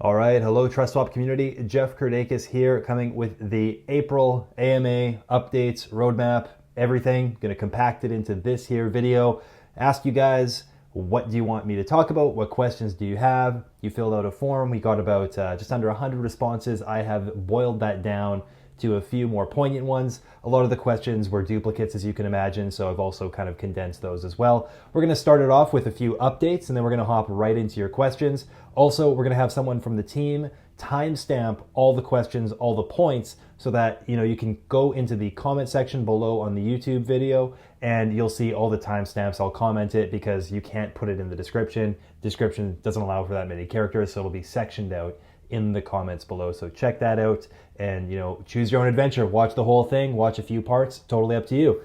All right, hello TrustSwap community. Jeff Kurdakis here, coming with the April AMA updates, roadmap, everything. Going to compact it into this here video. Ask you guys, what do you want me to talk about? What questions do you have? You filled out a form. We got about just under 100 responses. I have boiled that down to a few more poignant ones. A lot of the questions were duplicates, as you can imagine, so I've also kind of condensed those as well. We're going to start it off with a few updates, and then we're going to hop right into your questions. Also, we're going to have someone from the team timestamp all the questions, all the points, so that you can go into the comment section below on the YouTube video, and you'll see all the timestamps. I'll comment it because you can't put it in the description. Description doesn't allow for that many characters, so it'll be sectioned out in the comments below. So check that out and choose your own adventure. Watch the whole thing, watch a few parts, totally up to you.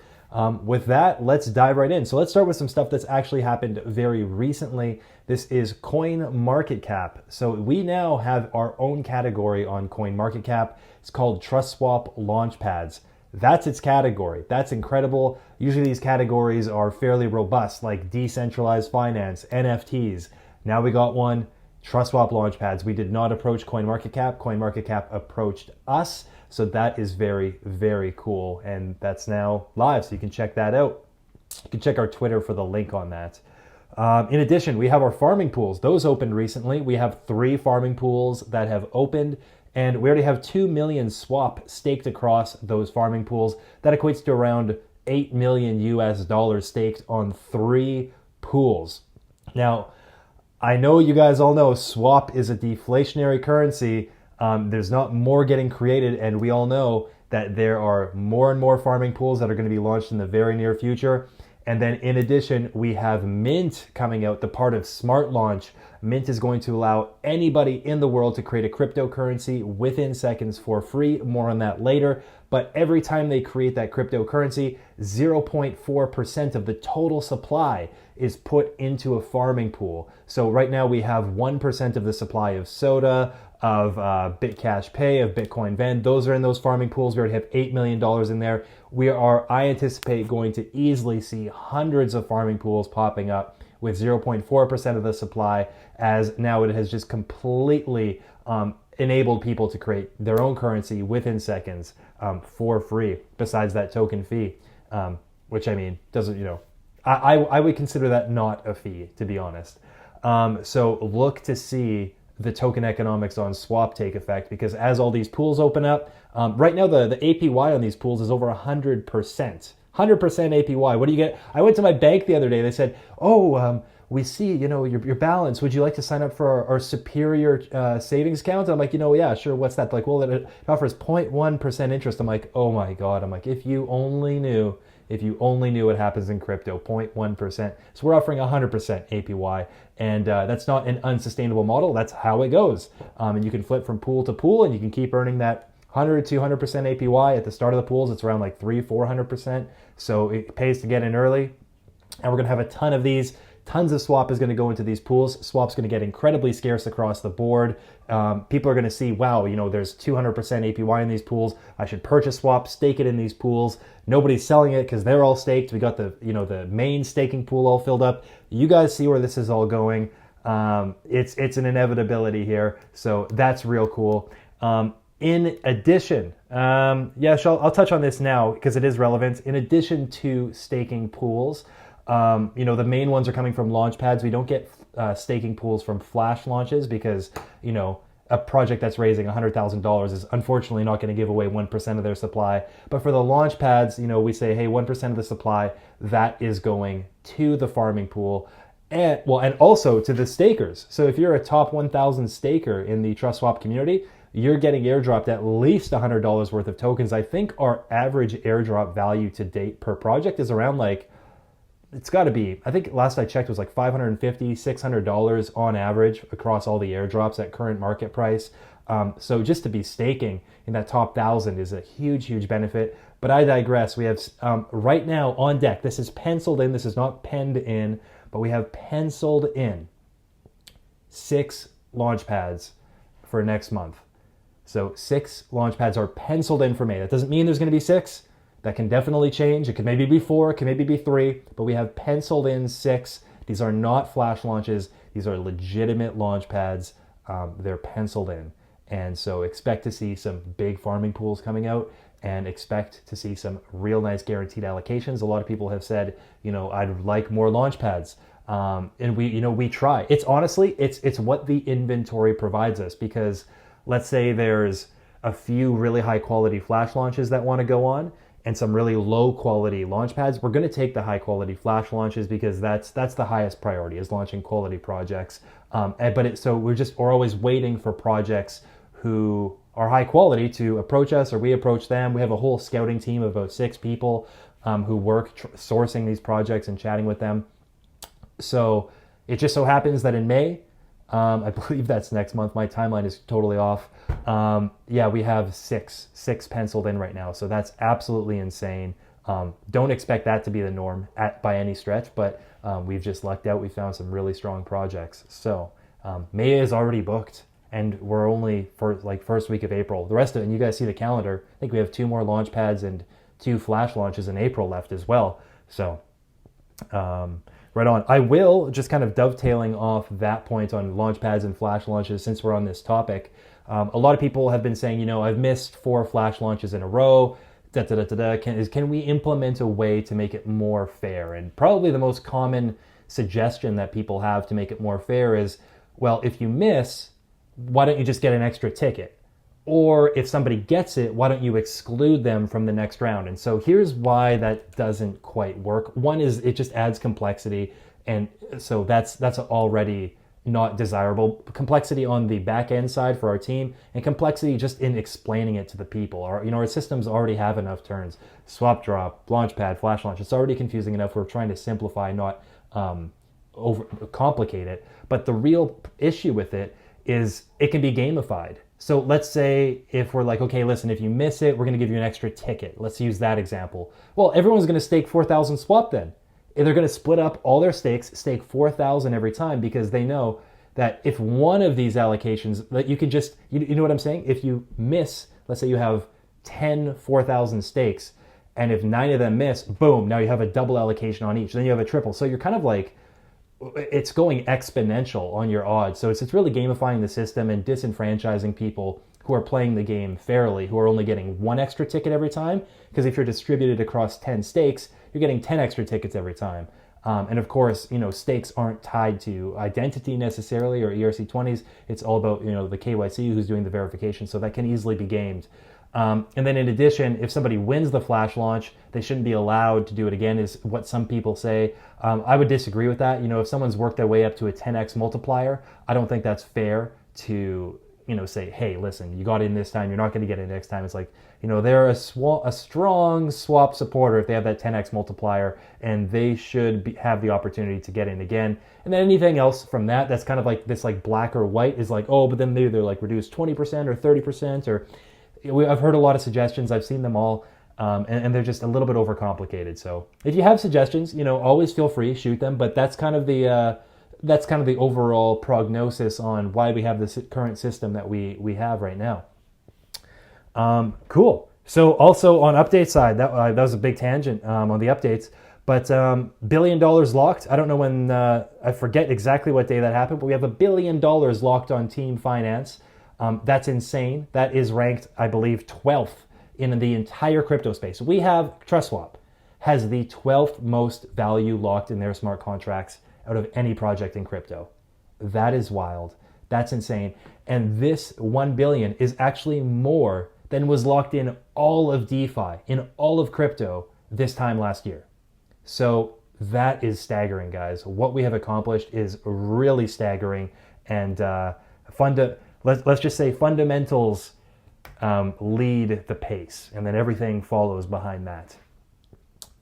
With that, let's dive right in. So let's start with some stuff that's actually happened very recently. This is CoinMarketCap. So we now have our own category on CoinMarketCap. It's called TrustSwap Launchpads. That's its category. That's incredible. Usually these categories are fairly robust, like decentralized finance, NFTs. Now we got one, TrustSwap Launchpads. We did not approach CoinMarketCap. CoinMarketCap approached us. So that is very, very cool. And that's now live, so you can check that out. You can check our Twitter for the link on that. In addition, we have our farming pools. Those opened recently. We have 3 farming pools that have opened, and we already have 2 million swap staked across those farming pools. That equates to around $8 million US staked on 3 pools. Now, I know you guys all know swap is a deflationary currency. There's not more getting created, and we all know that there are more and more farming pools that are going to be launched in the very near future. And then in addition, we have Mint coming out, the part of Smart Launch. Mint is going to allow anybody in the world to create a cryptocurrency within seconds for free. More on that later. But every time they create that cryptocurrency, 0.4% of the total supply is put into a farming pool. So right now we have 1% of the supply of soda, of Bitcash Pay, of Bitcoin Vend. Those are in those farming pools. We already have $8 million in there. I anticipate going to easily see hundreds of farming pools popping up with 0.4% of the supply, as now it has just completely enabled people to create their own currency within seconds for free, besides that token fee, which I mean, doesn't, I would consider that not a fee, to be honest. So look to see the token economics on swap take effect, because as all these pools open up, right now the APY on these pools is over 100%. 100% APY. What do you get? I went to my bank the other day. They said, we see, your balance. Would you like to sign up for our superior savings account? I'm like, yeah, sure. What's that? Like, well, it offers 0.1% interest. I'm like, oh my God. I'm like, if you only knew what happens in crypto, 0.1%. So we're offering 100% APY, and that's not an unsustainable model. That's how it goes. And you can flip from pool to pool, and you can keep earning that 100 to 200% APY. At the start of the pools, it's around like 300-400%. So it pays to get in early. And we're going to have a ton of these. Tons of swap is going to go into these pools. Swap's going to get incredibly scarce across the board. People are going to see, wow, there's 200% APY in these pools. I should purchase swap, stake it in these pools. Nobody's selling it because they're all staked. We got the main staking pool all filled up. You guys see where this is all going. It's an inevitability here. So that's real cool. In addition, I'll touch on this now because it is relevant. In addition to staking pools, the main ones are coming from launch pads. We don't get staking pools from flash launches because, a project that's raising $100,000 is unfortunately not going to give away 1% of their supply. But for the launch pads, we say, hey, 1% of the supply, that is going to the farming pool. And also to the stakers. So if you're a top 1,000 staker in the TrustSwap community, you're getting airdropped at least $100 worth of tokens. I think our average airdrop value to date per project is around it's got to be, I think last I checked was like $550, $600 on average across all the airdrops at current market price. So just to be staking in that top 1,000 is a huge, huge benefit. But I digress. We have right now on deck, this is penciled in, this is not penned in, but we have penciled in 6 launch pads for next month. So 6 launch pads are penciled in for May. That doesn't mean there's going to be 6. That can definitely change. It could maybe be 4, it could maybe be 3, but we have penciled in 6. These are not flash launches. These are legitimate launch pads. they're penciled in. And so expect to see some big farming pools coming out, and expect to see some real nice guaranteed allocations. A lot of people have said, I'd like more launch pads. And we try. It's honestly, it's what the inventory provides us, because let's say there's a few really high quality flash launches that want to go on, and some really low quality launch pads. We're going to take the high quality flash launches, because that's the highest priority, is launching quality projects. So we're always waiting for projects who are high quality to approach us, or we approach them. We have a whole scouting team of about 6 people who work sourcing these projects and chatting with them. So it just so happens that in May, I believe that's next month, my timeline is totally off. We have six penciled in right now. So that's absolutely insane. Don't expect that to be the norm by any stretch, but we've just lucked out. We found some really strong projects. So May is already booked, and we're only for first week of April. The rest of it, and you guys see the calendar, I think we have 2 more launch pads and 2 flash launches in April left as well. So right on. I will, just kind of dovetailing off that point on launch pads and flash launches, since we're on this topic. A lot of people have been saying, I've missed 4 flash launches in a row. Can we implement a way to make it more fair? And probably the most common suggestion that people have to make it more fair is, well, if you miss, why don't you just get an extra ticket? Or if somebody gets it, why don't you exclude them from the next round? And so here's why that doesn't quite work. One is it just adds complexity, and so that's already not desirable. Complexity on the back end side for our team, and complexity just in explaining it to the people. Our systems already have enough turns. Swap drop, launchpad, flash launch. It's already confusing enough. We're trying to simplify, not over complicate it. But the real issue with it is it can be gamified. So let's say if we're like, okay, listen, if you miss it, we're going to give you an extra ticket. Let's use that example. Well, everyone's going to stake 4,000 swap then. They're going to split up all their stakes, stake 4,000 every time, because they know that if one of these allocations, that you can just, you know what I'm saying? If you miss, let's say you have 10 4,000 stakes, and if 9 of them miss, boom, now you have a double allocation on each. Then you have a triple. So you're kind of like, it's going exponential on your odds. So it's really gamifying the system and disenfranchising people who are playing the game fairly, who are only getting 1 extra ticket every time. Because if you're distributed across 10 stakes, you're getting 10 extra tickets every time. And of course, stakes aren't tied to identity necessarily, or ERC20s. It's all about, the KYC who's doing the verification. So that can easily be gamed. And then in addition, if somebody wins the flash launch, they shouldn't be allowed to do it again, is what some people say. I would disagree with that. If someone's worked their way up to a 10x multiplier, I don't think that's fair to, say, hey, listen, you got in this time, you're not going to get in next time. It's like, they're a strong swap supporter if they have that 10x multiplier, and they should have the opportunity to get in again. And then anything else from that, that's kind of like this, like black or white, is like, oh, but then they're like reduced 20% or 30%, or I've heard a lot of suggestions. I've seen them all, and they're just a little bit overcomplicated. So if you have suggestions, always feel free, shoot them. But that's kind of the overall prognosis on why we have this current system that we have right now. Cool. So also on update side, that was a big tangent on the updates. But $1 billion locked. I don't know when. I forget exactly what day that happened, but we have $1 billion locked on Team Finance. That's insane. That is ranked, I believe, 12th in the entire crypto space. We have TrustSwap has the 12th most value locked in their smart contracts out of any project in crypto. That is wild. That's insane. And this 1 billion is actually more than was locked in all of DeFi, in all of crypto this time last year. So that is staggering, guys. What we have accomplished is really staggering, and let's just say fundamentals lead the pace, and then everything follows behind that.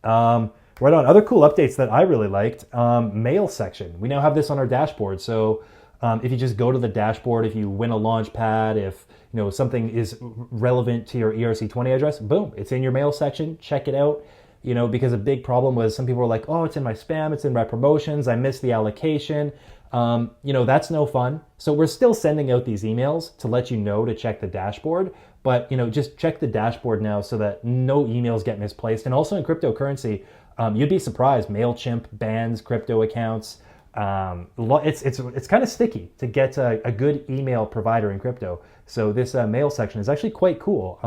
Right on. Other cool updates that I really liked, mail section. We now have this on our dashboard. So if you just go to the dashboard, if you win a launch pad, if something is relevant to your ERC20 address, boom, it's in your mail section. Check it out. Because a big problem was some people were like, oh, it's in my spam, it's in my promotions, I missed the allocation. That's no fun. So we're still sending out these emails to let you know to check the dashboard, but just check the dashboard now so that no emails get misplaced. And also in cryptocurrency, you'd be surprised. MailChimp bans crypto accounts. It's kind of sticky to get a good email provider in crypto. So this mail section is actually quite cool.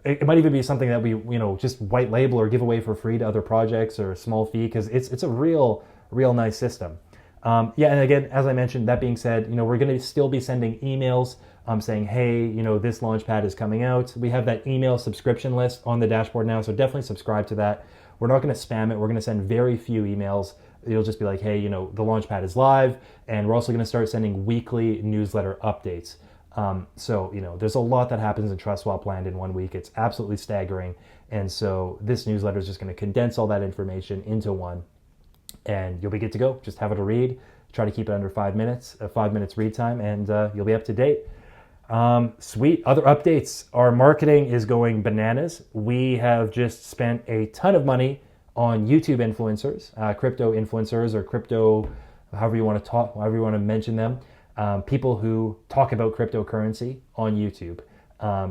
It might even be something that we just white label or give away for free to other projects or a small fee, because it's a real nice system. Yeah, and again, as I mentioned, that being said, we're going to still be sending emails saying, hey, this launchpad is coming out. We have that email subscription list on the dashboard now, so definitely subscribe to that. We're not going to spam it. We're going to send very few emails. It'll just be like, hey, the launchpad is live, and we're also going to start sending weekly newsletter updates. So, there's a lot that happens in TrustSwap land in 1 week. It's absolutely staggering. And so this newsletter is just going to condense all that information into one, and you'll be good to go. Just have it to read. Try to keep it under 5 minutes, 5 minutes read time, and you'll be up to date. Sweet. Other updates. Our marketing is going bananas. We have just spent a ton of money on YouTube influencers, crypto influencers, or crypto, however you want to mention them. People who talk about cryptocurrency on YouTube.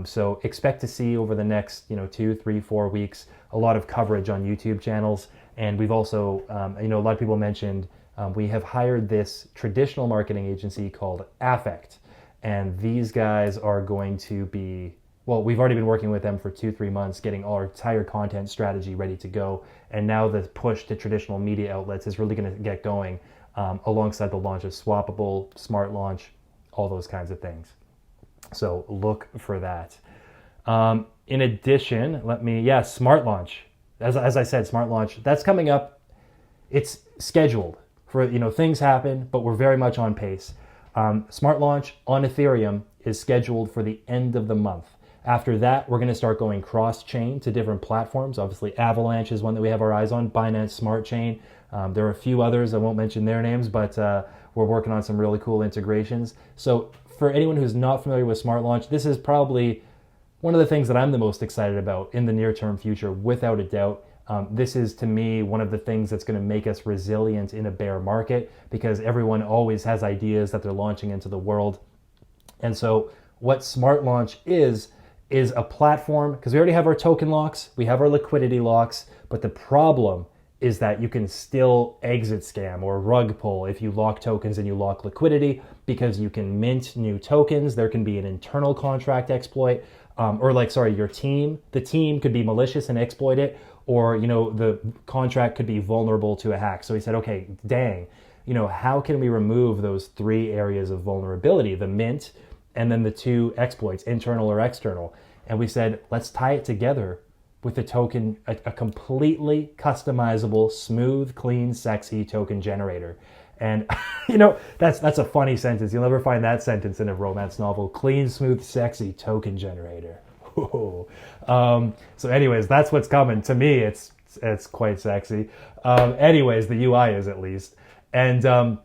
So expect to see over the next 2, 3, 4 weeks a lot of coverage on YouTube channels. And we've also, a lot of people mentioned, we have hired this traditional marketing agency called Affect. And these guys are going to be, well, we've already been working with them for 2-3 months, getting our entire content strategy ready to go. And now the push to traditional media outlets is really going to get going alongside the launch of Swappable, Smart Launch, all those kinds of things. So look for that. In addition, Smart Launch. As I said, Smart Launch, that's coming up. It's scheduled for, things happen, but we're very much on pace. Smart Launch on Ethereum is scheduled for the end of the month. After that, we're going to start going cross-chain to different platforms. Obviously, Avalanche is one that we have our eyes on, Binance Smart Chain. There are a few others, I won't mention their names, but we're working on some really cool integrations. So for anyone who's not familiar with Smart Launch, this is probably one of the things that I'm the most excited about in the near-term future, without a doubt. This is, to me, one of the things that's going to make us resilient in a bear market, because everyone always has ideas that they're launching into the world. And so what Smart Launch is a platform, because we already have our token locks, we have our liquidity locks, but the problem is that you can still exit scam or rug pull if you lock tokens and you lock liquidity, because you can mint new tokens. There can be an internal contract exploit, your team. The team could be malicious and exploit it, or, the contract could be vulnerable to a hack. So he said, okay, dang, how can we remove those 3 areas of vulnerability, the mint, and then the 2 exploits, internal or external? And we said, let's tie it together with a token, a completely customizable, smooth, clean, sexy token generator. And, that's a funny sentence. You'll never find that sentence in a romance novel. Clean, smooth, sexy token generator. So anyways, that's what's coming. To me, it's quite sexy. Anyways, the UI is, at least. And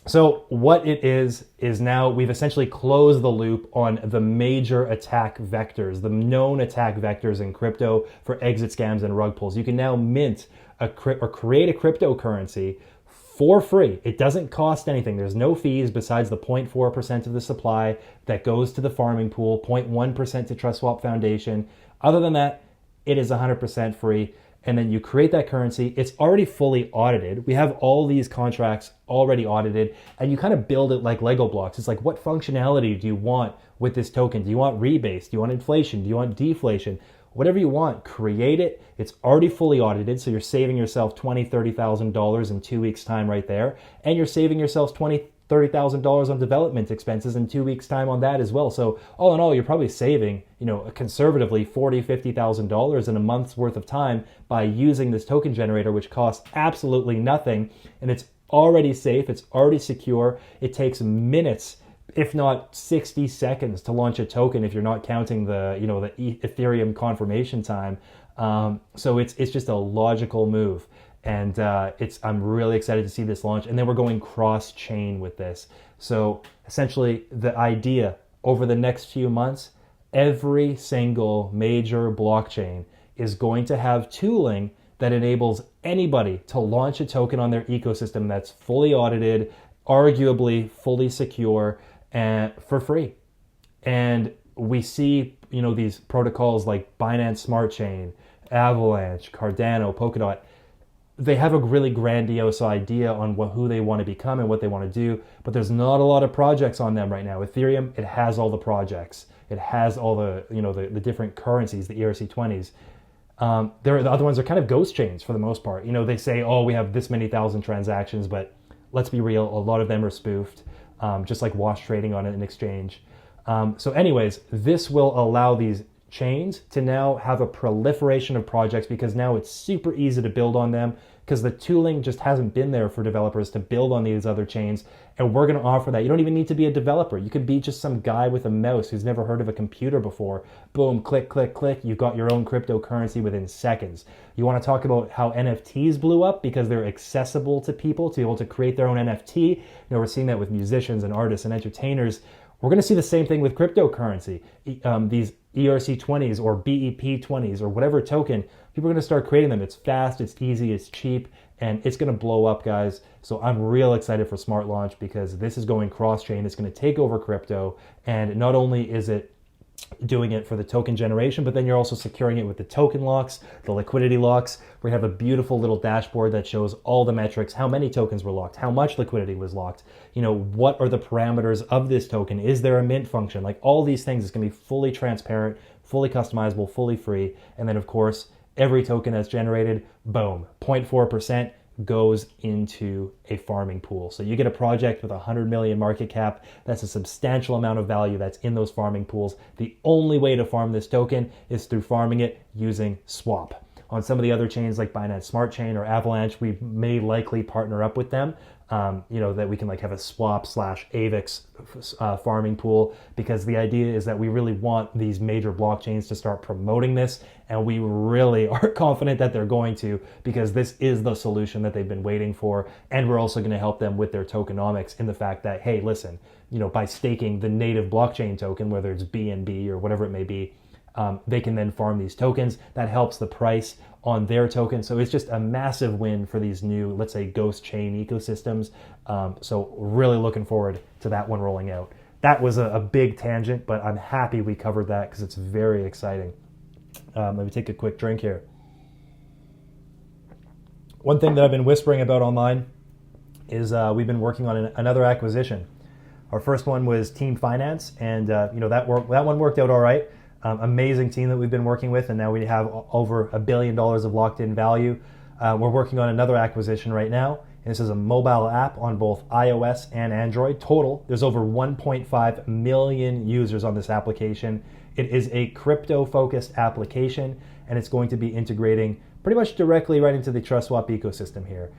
so what it is now we've essentially closed the loop on the major attack vectors, the known attack vectors in crypto for exit scams and rug pulls. You can now mint or create a cryptocurrency for free. It doesn't cost anything. There's no fees besides the 0.4% of the supply that goes to the farming pool, 0.1% to TrustSwap Foundation. Other than that, it is 100% free. And then you create that currency. It's already fully audited. We have all these contracts already audited, and you kind of build it like Lego blocks. It's like, what functionality do you want with this token? Do you want rebase? Do you want inflation? Do you want deflation? Whatever you want, create it. It's already fully audited, so you're saving yourself $20,000, $30,000 in 2 weeks' time right there. And you're saving yourselves $20,000, $30,000 on development expenses in 2 weeks' time on that as well. So all in all, you're probably saving, conservatively $40,000, $50,000 in a month's worth of time by using this token generator, which costs absolutely nothing. And it's already safe. It's already secure. It takes minutes, if not 60 seconds, to launch a token if you're not counting the Ethereum confirmation time. So it's just a logical move. And I'm really excited to see this launch. And then we're going cross-chain with this. So essentially the idea over the next few months, every single major blockchain is going to have tooling that enables anybody to launch a token on their ecosystem that's fully audited, arguably fully secure, and for free. And we see, these protocols like Binance Smart Chain, Avalanche, Cardano, Polkadot. they have a really grandiose idea on who they want to become and what they want to do, but there's not a lot of projects on them right now. Ethereum, it has all the projects. It has all the, the different currencies, the ERC20s. The other ones are kind of ghost chains for the most part. They say, oh, we have this many thousand transactions, but let's be real, a lot of them are spoofed, just like wash trading on an exchange. So anyways, this will allow these chains to now have a proliferation of projects, because now it's super easy to build on them, because the tooling just hasn't been there for developers to build on these other chains. And we're going to offer that. You don't even need to be a developer. You could be just some guy with a mouse who's never heard of a computer before. Boom, click, click, click. You've got your own cryptocurrency within seconds. You want to talk about how NFTs blew up because they're accessible to people to be able to create their own NFT. We're seeing that with musicians and artists and entertainers. We're going to see the same thing with cryptocurrency. These ERC20s or BEP20s or whatever token, people are going to start creating them. It's fast, it's easy, it's cheap, and it's going to blow up, guys. So I'm real excited for Smart Launch, because this is going cross-chain. It's going to take over crypto, and not only is it doing it for the token generation, but then you're also securing it with the token locks, the liquidity locks. We have a beautiful little dashboard that shows all the metrics, how many tokens were locked, how much liquidity was locked, what are the parameters of this token, is there a mint function, like all these things is going to be fully transparent, fully customizable, fully free. And then of course, every token that's generated, boom, 0.4% goes into a farming pool. So you get a project with 100 million market cap. That's a substantial amount of value that's in those farming pools. The only way to farm this token is through farming it using swap. On some of the other chains like Binance Smart Chain or Avalanche, we may likely partner up with them, that we can have a swap / AVIX farming pool, because the idea is that we really want these major blockchains to start promoting this, and we really are confident that they're going to, because this is the solution that they've been waiting for. And we're also going to help them with their tokenomics in the fact that, hey, listen, by staking the native blockchain token, whether it's BNB or whatever it may be, they can then farm these tokens. That helps the price on their token. So it's just a massive win for these new, let's say, ghost chain ecosystems. So really looking forward to that one rolling out. That was a big tangent, but I'm happy we covered that because it's very exciting. Let me take a quick drink here. One thing that I've been whispering about online is we've been working on another acquisition. Our first one was Team Finance, and that one worked out all right. Amazing team that we've been working with, and now we have over $1 billion of locked-in value. We're working on another acquisition right now, and this is a mobile app on both iOS and Android. Total, there's over 1.5 million users on this application. It is a crypto-focused application, and it's going to be integrating pretty much directly right into the TrustSwap ecosystem here.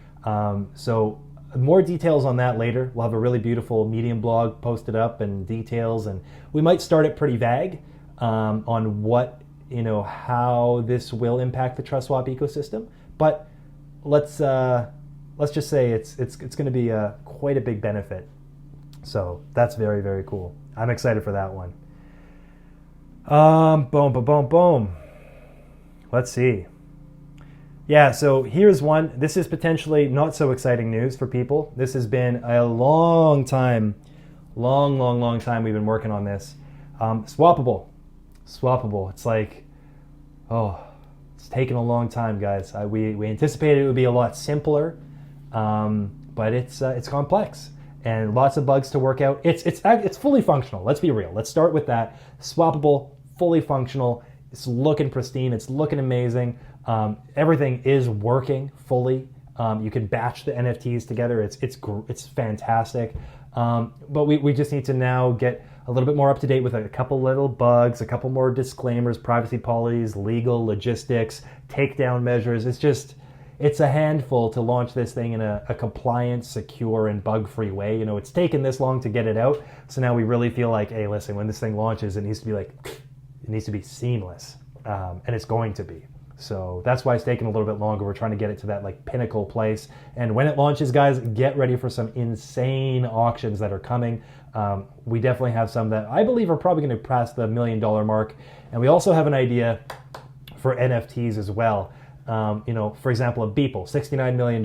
So more details on that later. We'll have a really beautiful Medium blog posted up and details, and we might start it pretty vague on what, how this will impact the TrustSwap ecosystem. But let's just say it's going to be quite a big benefit. So that's very, very cool. I'm excited for that one. Boom. Let's see. Yeah, so here's one. This is potentially not so exciting news for people. This has been a long time we've been working on this. Swappable. It's like, it's taken a long time, guys. We anticipated it would be a lot simpler, but it's complex and lots of bugs to work out. It's fully functional. Let's be real. Let's start with that. Swappable, fully functional. It's looking pristine. It's looking amazing. Everything is working fully. You can batch the NFTs together. It's fantastic. But we just need to now get a little bit more up to date with a couple little bugs, a couple more disclaimers, privacy policies, legal, logistics, takedown measures. It's a handful to launch this thing in a compliant, secure, and bug-free way. It's taken this long to get it out. So now we really feel like, hey, listen, when this thing launches, it needs to be seamless. And it's going to be. So that's why it's taking a little bit longer. We're trying to get it to that pinnacle place. And when it launches, guys, get ready for some insane auctions that are coming. We definitely have some that I believe are probably going to pass the $1 million mark. And we also have an idea for NFTs as well. For example, a Beeple, $69 million.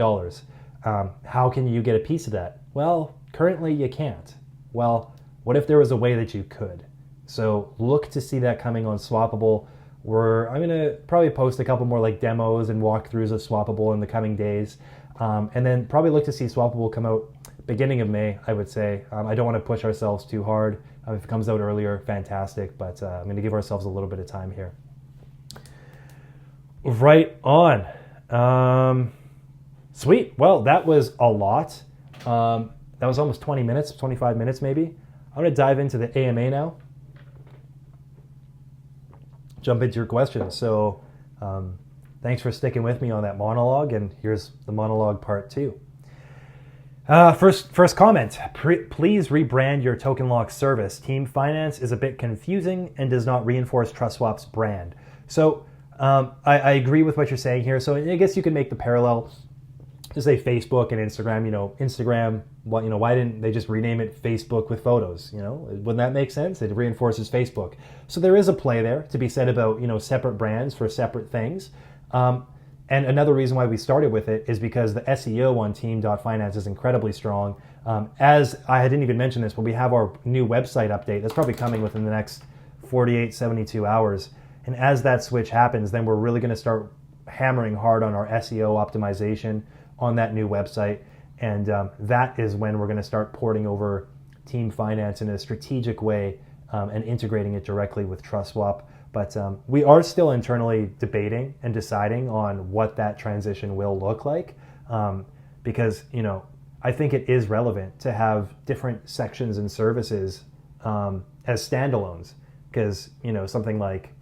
How can you get a piece of that? Well, currently you can't. Well, what if there was a way that you could? So look to see that coming on Swappable. I'm gonna probably post a couple more like demos and walkthroughs of Swappable in the coming days, and then probably look to see Swappable come out beginning of May, I would say. I don't want to push ourselves too hard. If it comes out earlier, fantastic, but I'm going to give ourselves a little bit of time here. Right on. Sweet. Well, that was a lot. That was almost 20 minutes, 25 minutes maybe. I'm going to dive into the AMA now. Jump into your questions. So thanks for sticking with me on that monologue, and here's the monologue part 2. First comment, please rebrand your token lock service. Team Finance is a bit confusing and does not reinforce TrustSwap's brand. So I agree with what you're saying here. So I guess you can make the parallel to say Facebook and Instagram. Instagram, why didn't they just rename it Facebook with photos? Wouldn't that make sense? It reinforces Facebook. So there is a play there to be said about, separate brands for separate things. And another reason why we started with it is because the SEO on team.finance is incredibly strong. As I didn't even mention this, but we have our new website update that's probably coming within the next 48, 72 hours. And as that switch happens, then we're really going to start hammering hard on our SEO optimization on that new website. And that is when we're going to start porting over Team Finance in a strategic way and integrating it directly with TrustSwap. But we are still internally debating and deciding on what that transition will look like, because I think it is relevant to have different sections and services as standalones. Because something like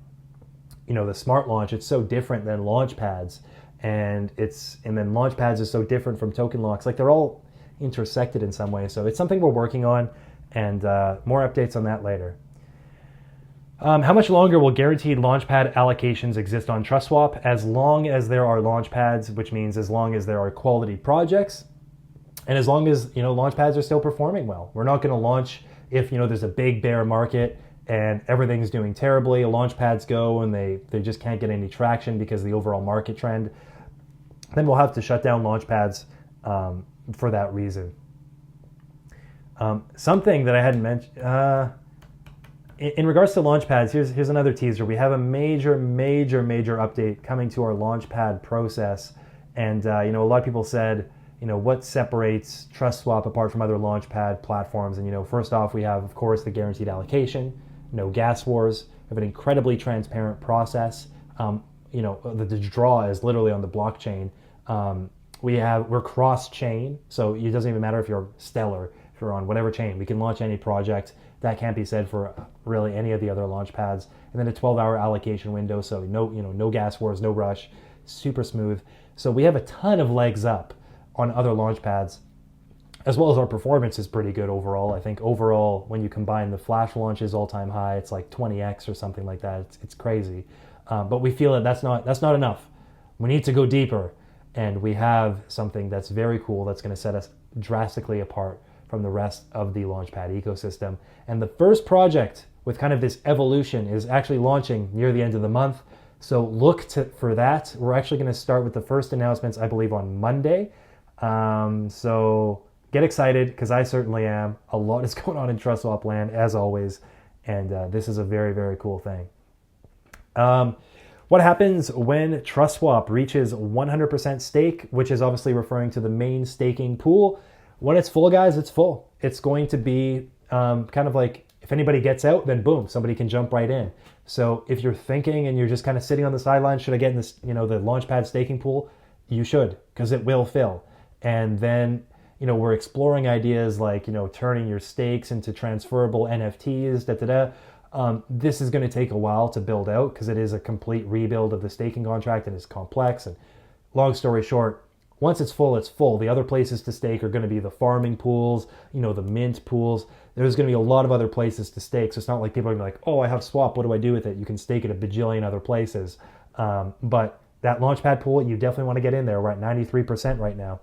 the Smart Launch, it's so different than Launchpads, and then Launchpads is so different from token locks. Like they're all intersected in some way. So it's something we're working on, and more updates on that later. How much longer will guaranteed launchpad allocations exist on TrustSwap? As long as there are launchpads, which means as long as there are quality projects, and as long as launchpads are still performing well. We're not going to launch if there's a big bear market and everything's doing terribly. Launchpads go and they just can't get any traction because of the overall market trend. Then we'll have to shut down launchpads for that reason. Something that I hadn't mentioned. In regards to launchpads, here's another teaser. We have a major update coming to our launchpad process, and a lot of people said, what separates TrustSwap apart from other launchpad platforms? And first off, we have, of course, the guaranteed allocation, no gas wars. We have an incredibly transparent process. The draw is literally on the blockchain. We're cross-chain, so it doesn't even matter if you're Stellar, if you're on whatever chain. We can launch any project. That can't be said for really any of the other launch pads. And then a 12-hour allocation window, so no gas wars, no rush, super smooth. So we have a ton of legs up on other launch pads, as well as our performance is pretty good overall. I think overall, when you combine the flash launches all-time high, it's like 20x or something like that. It's crazy. But we feel that that's not enough. We need to go deeper, and we have something that's very cool that's going to set us drastically apart from the rest of the Launchpad ecosystem. And the first project with kind of this evolution is actually launching near the end of the month. So look for that. We're actually going to start with the first announcements, I believe, on Monday. So get excited, because I certainly am. A lot is going on in TrustSwap land, as always. And this is a very, very cool thing. What happens when TrustSwap reaches 100% stake, which is obviously referring to the main staking pool? When it's full, guys, it's full. It's going to be kind of like, if anybody gets out, then boom, somebody can jump right in. So if you're thinking and you're just kind of sitting on the sidelines, should I get in this, the Launchpad staking pool? You should, because it will fill. And then, we're exploring ideas like, turning your stakes into transferable NFTs, This is going to take a while to build out, because it is a complete rebuild of the staking contract and it's complex. And long story short, once it's full, it's full. The other places to stake are going to be the farming pools, the mint pools. There's going to be a lot of other places to stake. So it's not like people are going to be like, oh, I have swap, what do I do with it? You can stake it a bajillion other places. But that Launchpad pool, you definitely want to get in there. We're at 93% right now.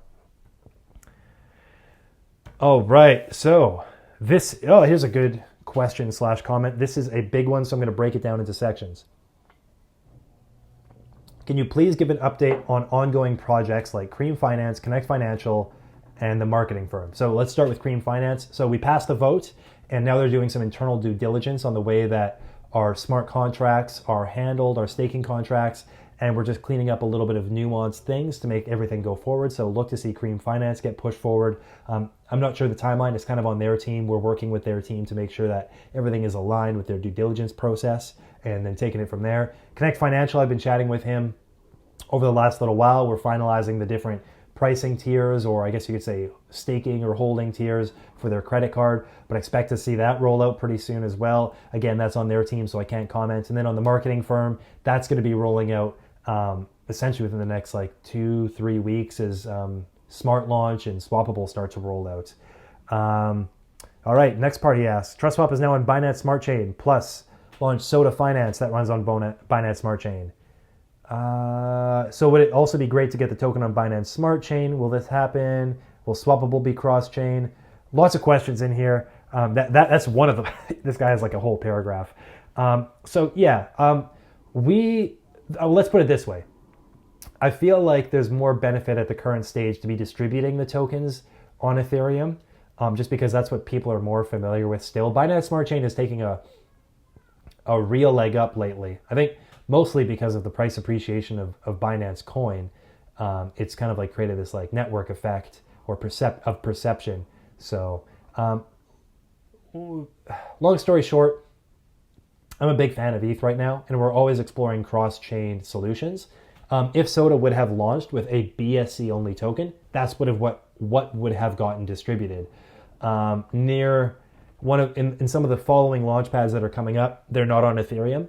All right, so here's a good question/comment. This is a big one, so I'm going to break it down into sections. Can you please give an update on ongoing projects like Cream Finance, Connect Financial, and the marketing firm? So let's start with Cream Finance. So we passed the vote, and now they're doing some internal due diligence on the way that our smart contracts are handled, our staking contracts, and we're just cleaning up a little bit of nuanced things to make everything go forward. So look to see Cream Finance get pushed forward. I'm not sure the timeline is kind of on their team. We're working with their team to make sure that everything is aligned with their due diligence process and then taking it from there. Connect Financial, I've been chatting with him over the last little while. We're finalizing the different pricing tiers, or I guess you could say staking or holding tiers for their credit card, but expect to see that roll out pretty soon as well. Again, that's on their team, so I can't comment. And then on the marketing firm, that's going to be rolling out essentially within the next like 2-3 weeks as Smart Launch and Swappable start to roll out. All right, next part he asks, TrustSwap is now on Binance Smart Chain, plus launched Soda Finance that runs on Binance Smart Chain. So would it also be great to get the token on Binance Smart Chain? Will this happen? Will Swappable be cross-chain? Lots of questions in here. That's one of them. This guy has like a whole paragraph. So yeah, let's put it this way. I feel like there's more benefit at the current stage to be distributing the tokens on Ethereum, just because that's what people are more familiar with still. Binance Smart Chain is taking a real leg up lately. I think mostly because of the price appreciation of Binance Coin. It's kind of like created this like network effect or perception. So long story short, I'm a big fan of ETH right now, and we're always exploring cross-chain solutions. If Soda would have launched with a BSC only token, that's what would have gotten distributed. In some of the following launch pads that are coming up, they're not on Ethereum.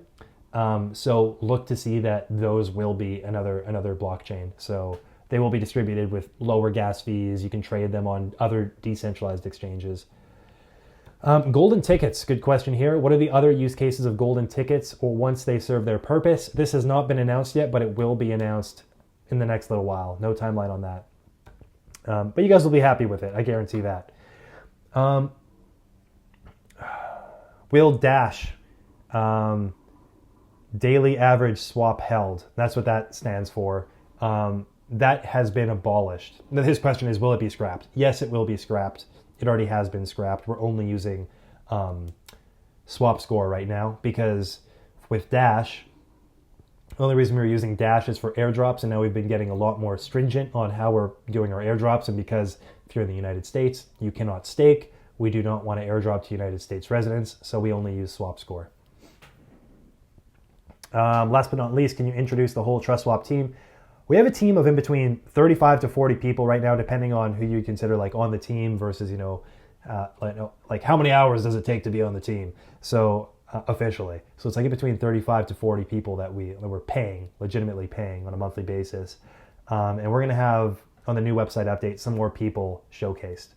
So look to see that those will be another blockchain. So they will be distributed with lower gas fees. You can trade them on other decentralized exchanges. Golden tickets, good question here. What are the other use cases of golden tickets or once they serve their purpose? This has not been announced yet, but it will be announced in the next little while. No timeline on that. But you guys will be happy with it. I guarantee that. Will Dash, daily average swap held. That's what that stands for. That has been abolished. His question is, will it be scrapped? Yes, it will be scrapped. It already has been scrapped. We're only using swap score right now because with Dash, the only reason we were using Dash is for airdrops, and now we've been getting a lot more stringent on how we're doing our airdrops. And because if you're in the United States, you cannot stake. We do not want to airdrop to United States residents, so we only use swap score. Last but not least, can you introduce the whole TrustSwap team? We have a team of in between 35 to 40 people right now, depending on who you consider like on the team versus, like how many hours does it take to be on the team? So officially. So it's like in between 35 to 40 people that we're legitimately paying on a monthly basis. And we're going to have on the new website update some more people showcased.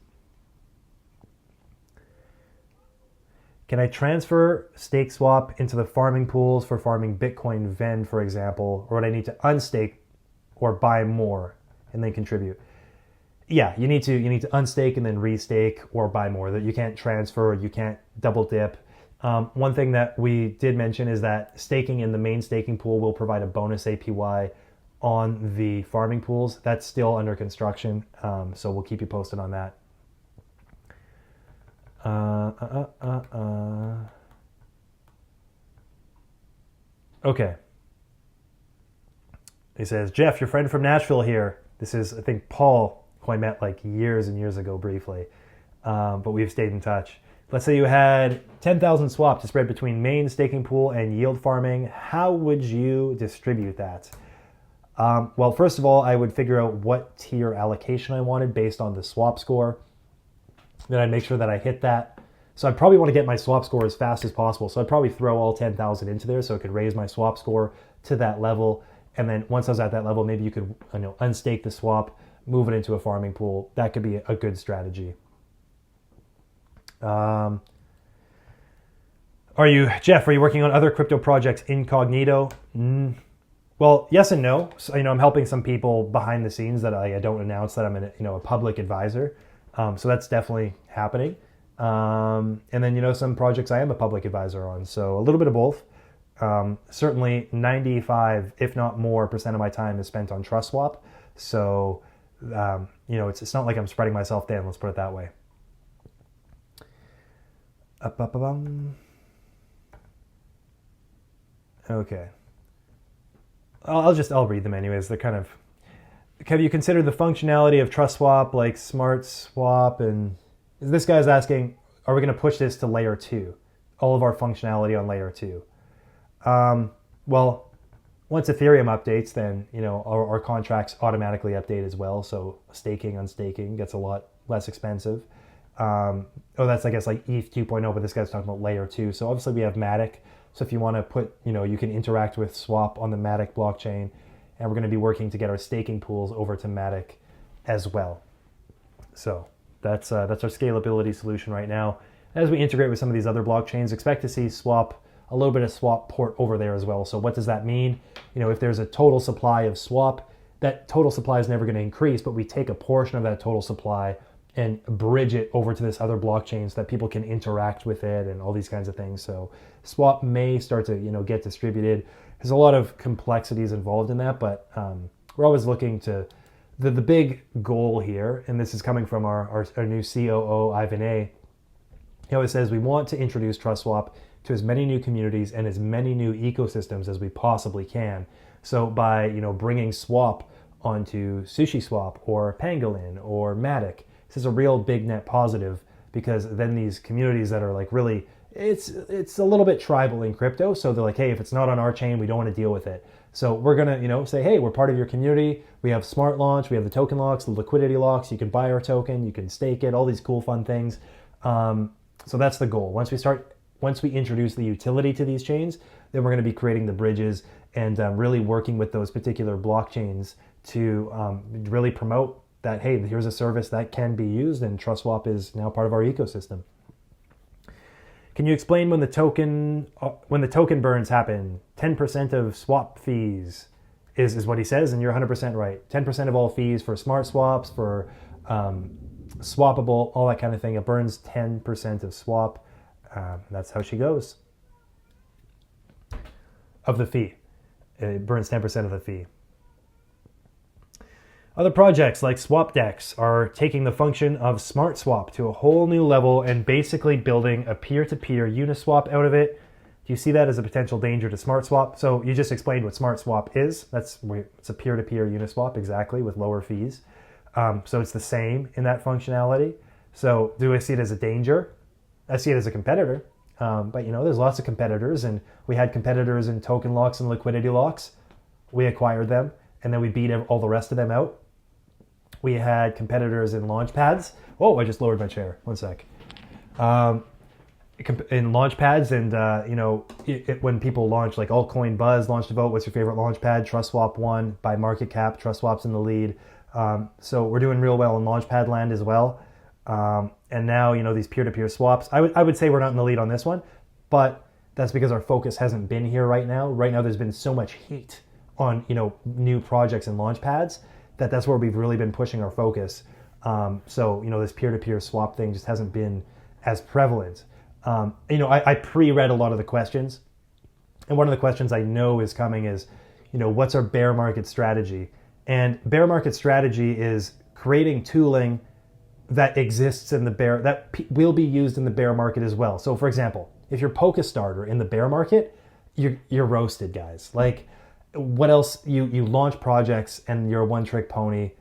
Can I transfer stake swap into the farming pools for farming Bitcoin Vend, for example, or would I need to unstake or buy more and then contribute? Yeah, you need to unstake and then restake or buy more. That you can't transfer, you can't double dip. One thing that we did mention is that staking in the main staking pool will provide a bonus APY on the farming pools. That's still under construction, so we'll keep you posted on that. Okay. He says, Jeff, your friend from Nashville here. This is, I think, Paul, who I met like years and years ago briefly, but we've stayed in touch. Let's say you had 10,000 swap to spread between main staking pool and yield farming. How would you distribute that? Well, first of all, I would figure out what tier allocation I wanted based on the swap score. Then I'd make sure that I hit that. So I'd probably want to get my swap score as fast as possible. So I'd probably throw all 10,000 into there so it could raise my swap score to that level. And then once I was at that level, maybe you could unstake the swap, move it into a farming pool. That could be a good strategy. Jeff, are you working on other crypto projects incognito? Well, yes and no. So, I'm helping some people behind the scenes that I don't announce that I'm a public advisor. So that's definitely happening. And then, some projects I am a public advisor on. So a little bit of both. Certainly 95, if not more, % of my time is spent on TrustSwap. So, it's not like I'm spreading myself thin. Let's put it that way. Okay. I'll read them anyways. They're kind of, have you considered the functionality of TrustSwap, like Smart Swap? And this guy's asking, are we going to push this to layer 2? All of our functionality on layer 2. Well, once Ethereum updates, then our contracts automatically update as well. So staking, unstaking gets a lot less expensive. That's I guess like ETH 2.0, but this guy's talking about layer 2. So obviously we have Matic. So if you want to put, you can interact with Swap on the Matic blockchain, and we're going to be working to get our staking pools over to Matic as well. So that's our scalability solution right now. As we integrate with some of these other blockchains, expect to see a little bit of Swap port over there as well. So what does that mean? If there's a total supply of Swap, that total supply is never going to increase, but we take a portion of that total supply and bridge it over to this other blockchain so that people can interact with it and all these kinds of things. So Swap may start to get distributed. There's a lot of complexities involved in that, but we're always looking to the big goal here, and this is coming from our new COO Ivan A. He always says we want to introduce TrustSwap to as many new communities and as many new ecosystems as we possibly can. So by bringing Swap onto SushiSwap or Pangolin or Matic, this is a real big net positive, because then these communities that are like really, it's a little bit tribal in crypto. So they're like, hey, if it's not on our chain, we don't want to deal with it. So we're gonna say, hey, we're part of your community. We have smart launch, we have the token locks, the liquidity locks. You can buy our token, you can stake it, all these cool fun things. So that's the goal. Once we introduce the utility to these chains, then we're going to be creating the bridges and really working with those particular blockchains to really promote that, hey, here's a service that can be used, and TrustSwap is now part of our ecosystem. Can you explain when the token burns happen? 10% of swap fees is what he says, and you're 100% right. 10% of all fees for smart swaps, for swappable, all that kind of thing. It burns 10% of swap. That's how she goes. Of the fee. It burns 10% of the fee. Other projects like SwapDex are taking the function of Smart Swap to a whole new level and basically building a peer-to-peer Uniswap out of it. Do you see that as a potential danger to Smart Swap? So you just explained what Smart Swap is. It's a peer-to-peer Uniswap, exactly, with lower fees. So it's the same in that functionality. So do I see it as a danger? I see it as a competitor. But there's lots of competitors, and we had competitors in token locks and liquidity locks. We acquired them, and then we beat all the rest of them out. We had competitors in launch pads. Oh, I just lowered my chair. One sec. In launch pads, and when people launch, like Altcoin Buzz launched a vote, what's your favorite launch pad? TrustSwap won by market cap. TrustSwap's in the lead. So we're doing real well in launchpad land as well. And now, these peer-to-peer swaps, I would say we're not in the lead on this one, but that's because our focus hasn't been here right now. Right now, there's been so much heat on, new projects and launch pads that's where we've really been pushing our focus. So, this peer-to-peer swap thing just hasn't been as prevalent. I pre-read a lot of the questions, and one of the questions I know is coming is, what's our bear market strategy? And bear market strategy is creating tooling that exists in the bear, that will be used in the bear market as well. So for example, if you're Polka starter in the bear market, you're roasted, guys. Like, what else? You launch projects and you're a one-trick pony.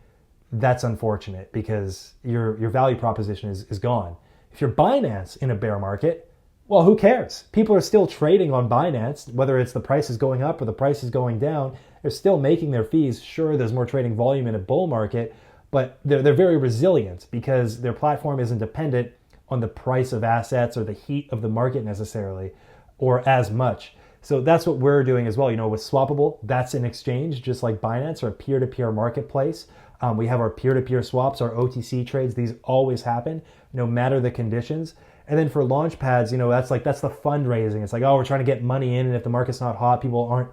That's unfortunate, because your value proposition is gone. If you're Binance in a bear market, well, who cares? People are still trading on Binance, whether it's the price is going up or the price is going down. They're still making their fees. Sure, there's more trading volume in a bull market, but they're very resilient because their platform isn't dependent on the price of assets or the heat of the market necessarily, or as much. So that's what we're doing as well. With Swappable, that's an exchange, just like Binance, or a peer-to-peer marketplace. We have our peer-to-peer swaps, our OTC trades. These always happen, no matter the conditions. And then for launch pads, that's the fundraising. It's like, oh, we're trying to get money in, and if the market's not hot, people aren't,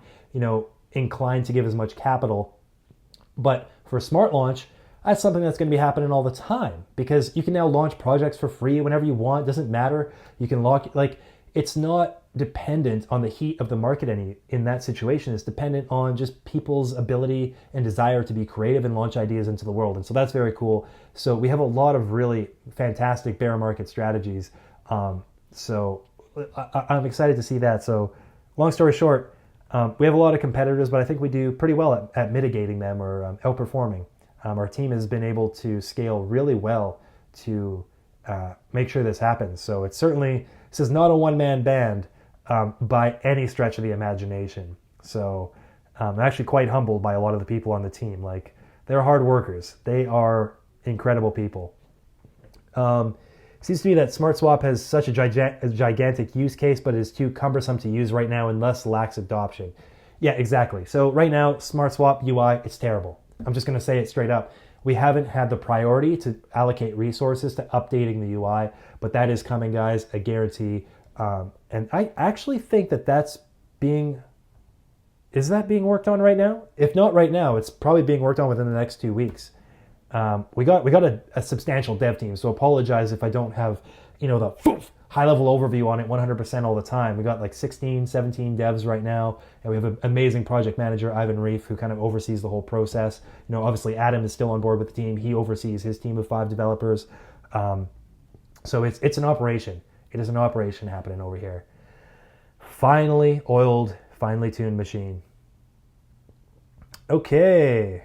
inclined to give as much capital. But for Smart Launch, that's something that's going to be happening all the time, because you can now launch projects for free whenever you want. It doesn't matter. You can it's not dependent on the heat of the market in that situation. It's dependent on just people's ability and desire to be creative and launch ideas into the world. And so that's very cool. So we have a lot of really fantastic bear market strategies. So I'm excited to see that. So long story short, We have a lot of competitors, but I think we do pretty well at mitigating them or outperforming. Our team has been able to scale really well to make sure this happens. So it's certainly, this is not a one-man band by any stretch of the imagination. So I'm actually quite humbled by a lot of the people on the team. Like, they're hard workers. They are incredible people. Seems to me that SmartSwap has such a gigantic use case, but it is too cumbersome to use right now and thus lacks adoption. Yeah, exactly. So right now, SmartSwap UI, it's terrible. I'm just going to say it straight up. We haven't had the priority to allocate resources to updating the UI, but that is coming, guys, I guarantee. And I actually think that is that being worked on right now? If not right now, it's probably being worked on within the next 2 weeks. We got a substantial dev team, so apologize if I don't have, the high-level overview on it 100% all the time. We got like 16, 17 devs right now, and we have an amazing project manager, Ivan Reef, who kind of oversees the whole process. Obviously Adam is still on board with the team. He oversees his team of 5 developers. So it's an operation. It is an operation happening over here. Finally oiled, finely tuned machine. Okay.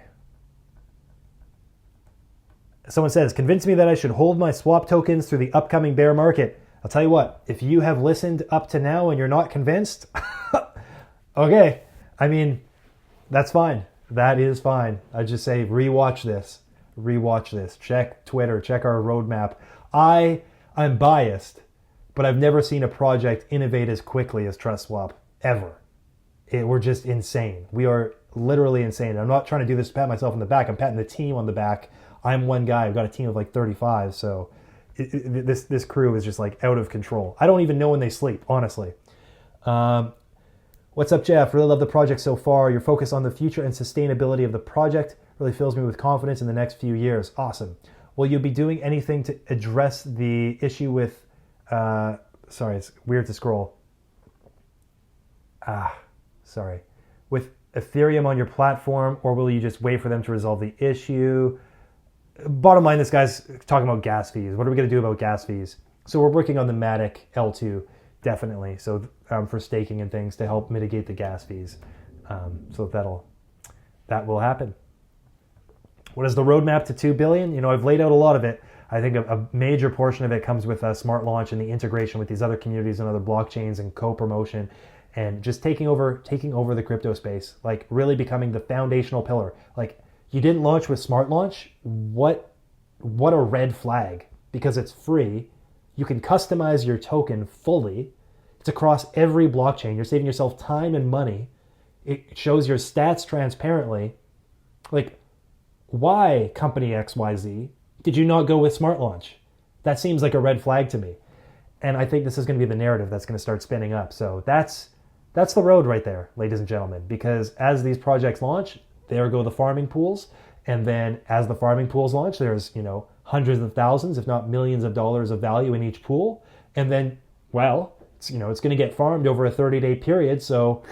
Someone says, convince me that I should hold my swap tokens through the upcoming bear market. I'll tell you what, if you have listened up to now and you're not convinced, okay. I mean, that's fine. That is fine. I just say, rewatch this. Check Twitter, check our roadmap. I'm biased, but I've never seen a project innovate as quickly as TrustSwap, ever. We're just insane. We are literally insane. I'm not trying to do this to pat myself on the back. I'm patting the team on the back. I'm one guy. I've got a team of like 35, so this crew is just like out of control. I don't even know when they sleep, honestly. What's up, Jeff? Really love the project so far. Your focus on the future and sustainability of the project really fills me with confidence in the next few years. Awesome. Will you be doing anything to address the issue with, sorry, it's weird to scroll. With Ethereum on your platform, or will you just wait for them to resolve the issue? Bottom line, this guy's talking about gas fees. What are we going to do about gas fees? So we're working on the Matic L2, definitely. So for staking and things to help mitigate the gas fees. So that will happen. What is the roadmap to 2 billion? I've laid out a lot of it. I think a major portion of it comes with Smart Launch and the integration with these other communities and other blockchains and co-promotion and just taking over the crypto space, like really becoming the foundational pillar. Like, you didn't launch with Smart Launch. What a red flag, because it's free. You can customize your token fully. It's across every blockchain. You're saving yourself time and money. It shows your stats transparently. Like, why, company XYZ, did you not go with Smart Launch? That seems like a red flag to me. And I think this is going to be the narrative that's going to start spinning up. So that's the road right there, ladies and gentlemen, because as these projects launch, there go the farming pools. And then as the farming pools launch, there's, hundreds of thousands, if not millions of dollars of value in each pool. And then, well, it's going to get farmed over a 30-day period. So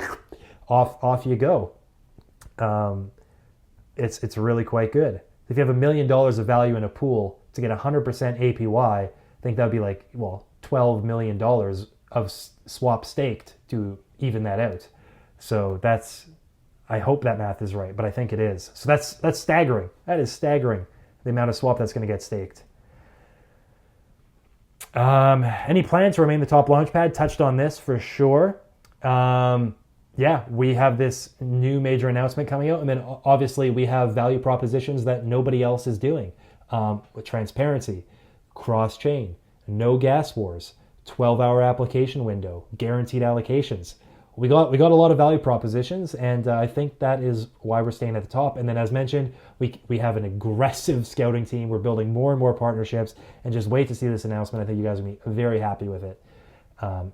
off you go. It's really quite good. If you have $1 million of value in a pool to get 100% APY, I think that would be like, $12 million of swap staked to even that out. So I hope that math is right, but I think it is. So that's staggering. That is staggering, the amount of swap that's going to get staked. Any plan to remain the top launchpad? Touched on this for sure. Yeah, we have this new major announcement coming out, and then obviously we have value propositions that nobody else is doing. With transparency, cross-chain, no gas wars, 12-hour application window, guaranteed allocations. We got a lot of value propositions, and I think that is why we're staying at the top. And then, as mentioned, we have an aggressive scouting team. We're building more and more partnerships, and just wait to see this announcement. I think you guys will be very happy with it.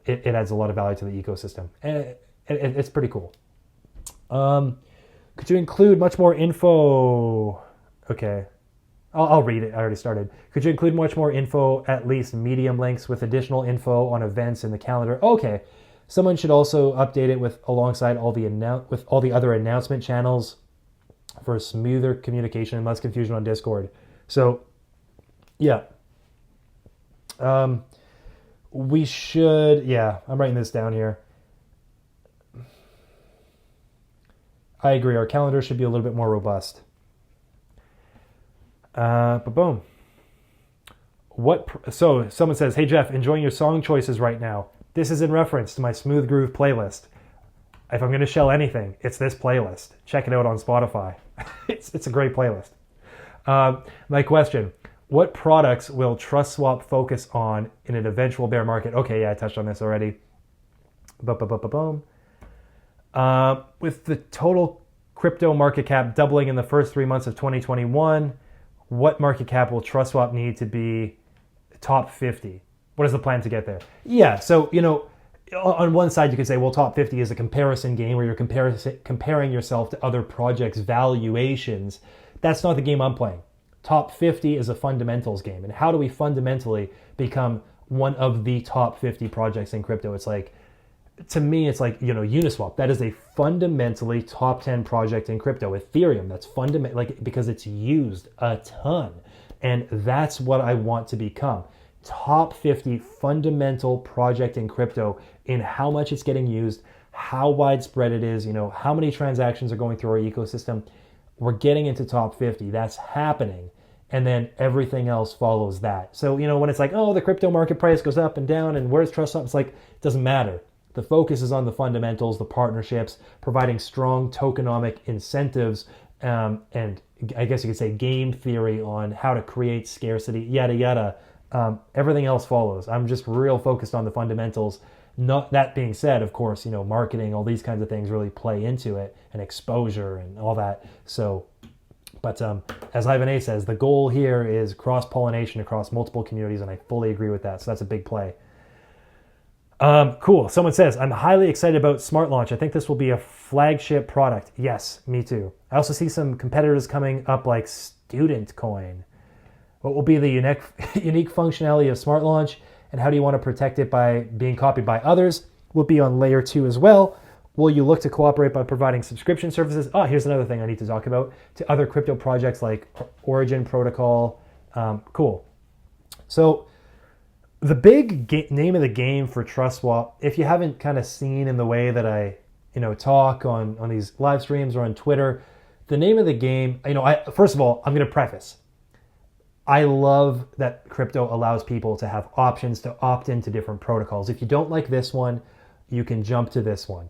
It adds a lot of value to the ecosystem, and it's pretty cool. Could you include much more info? Okay, I'll read it. I already started. Could you include much more info, at least medium links, with additional info on events in the calendar? Okay. Someone should also update it alongside all the other announcement channels for smoother communication and less confusion on Discord. So, yeah. We should, I'm writing this down here. I agree. Our calendar should be a little bit more robust. But boom. So someone says, hey Jeff, enjoying your song choices right now. This is in reference to my Smooth Groove playlist. If I'm going to shell anything, it's this playlist. Check it out on Spotify. It's a great playlist. My question, what products will TrustSwap focus on in an eventual bear market? Okay, yeah, I touched on this already. Boom. With the total crypto market cap doubling in the first 3 months of 2021, what market cap will TrustSwap need to be top 50? What is the plan to get there? Yeah, so, on one side you could say, well, top 50 is a comparison game where you're comparing yourself to other projects' valuations. That's not the game I'm playing. Top 50 is a fundamentals game. And how do we fundamentally become one of the top 50 projects in crypto? It's like, to me, it's like, Uniswap. That is a fundamentally top 10 project in crypto. Ethereum, that's fundamental, because it's used a ton. And that's what I want to become. Top 50 fundamental project in crypto in how much it's getting used, how widespread it is, how many transactions are going through our ecosystem. We're getting into top 50. That's happening. And then everything else follows that. So, when it's like, oh, the crypto market price goes up and down and where's TrustSwap? It's like, it doesn't matter. The focus is on the fundamentals, the partnerships, providing strong tokenomic incentives, and I guess you could say game theory on how to create scarcity, yada, yada. Everything else follows. I'm just real focused on the fundamentals. Not that being said, of course, marketing, all these kinds of things really play into it, and exposure and all that. So, but as Ivan A says, the goal here is cross-pollination across multiple communities, and I fully agree with that. So that's a big play. Cool. Someone says, I'm highly excited about Smart Launch. I think this will be a flagship product. Yes, me too. I also see some competitors coming up like Student Coin. What will be the unique functionality of Smart Launch, and how do you want to protect it by being copied by others? Will be on layer 2 as well. Will you look to cooperate by providing subscription services? Here's another thing I need to talk about, to other crypto projects like Origin Protocol. Cool. So the big name of the game for TrustSwap, if you haven't kind of seen in the way that I talk on these live streams or on Twitter, the name of the game, first of all, I'm going to preface. I love that crypto allows people to have options to opt into different protocols. If you don't like this one, you can jump to this one.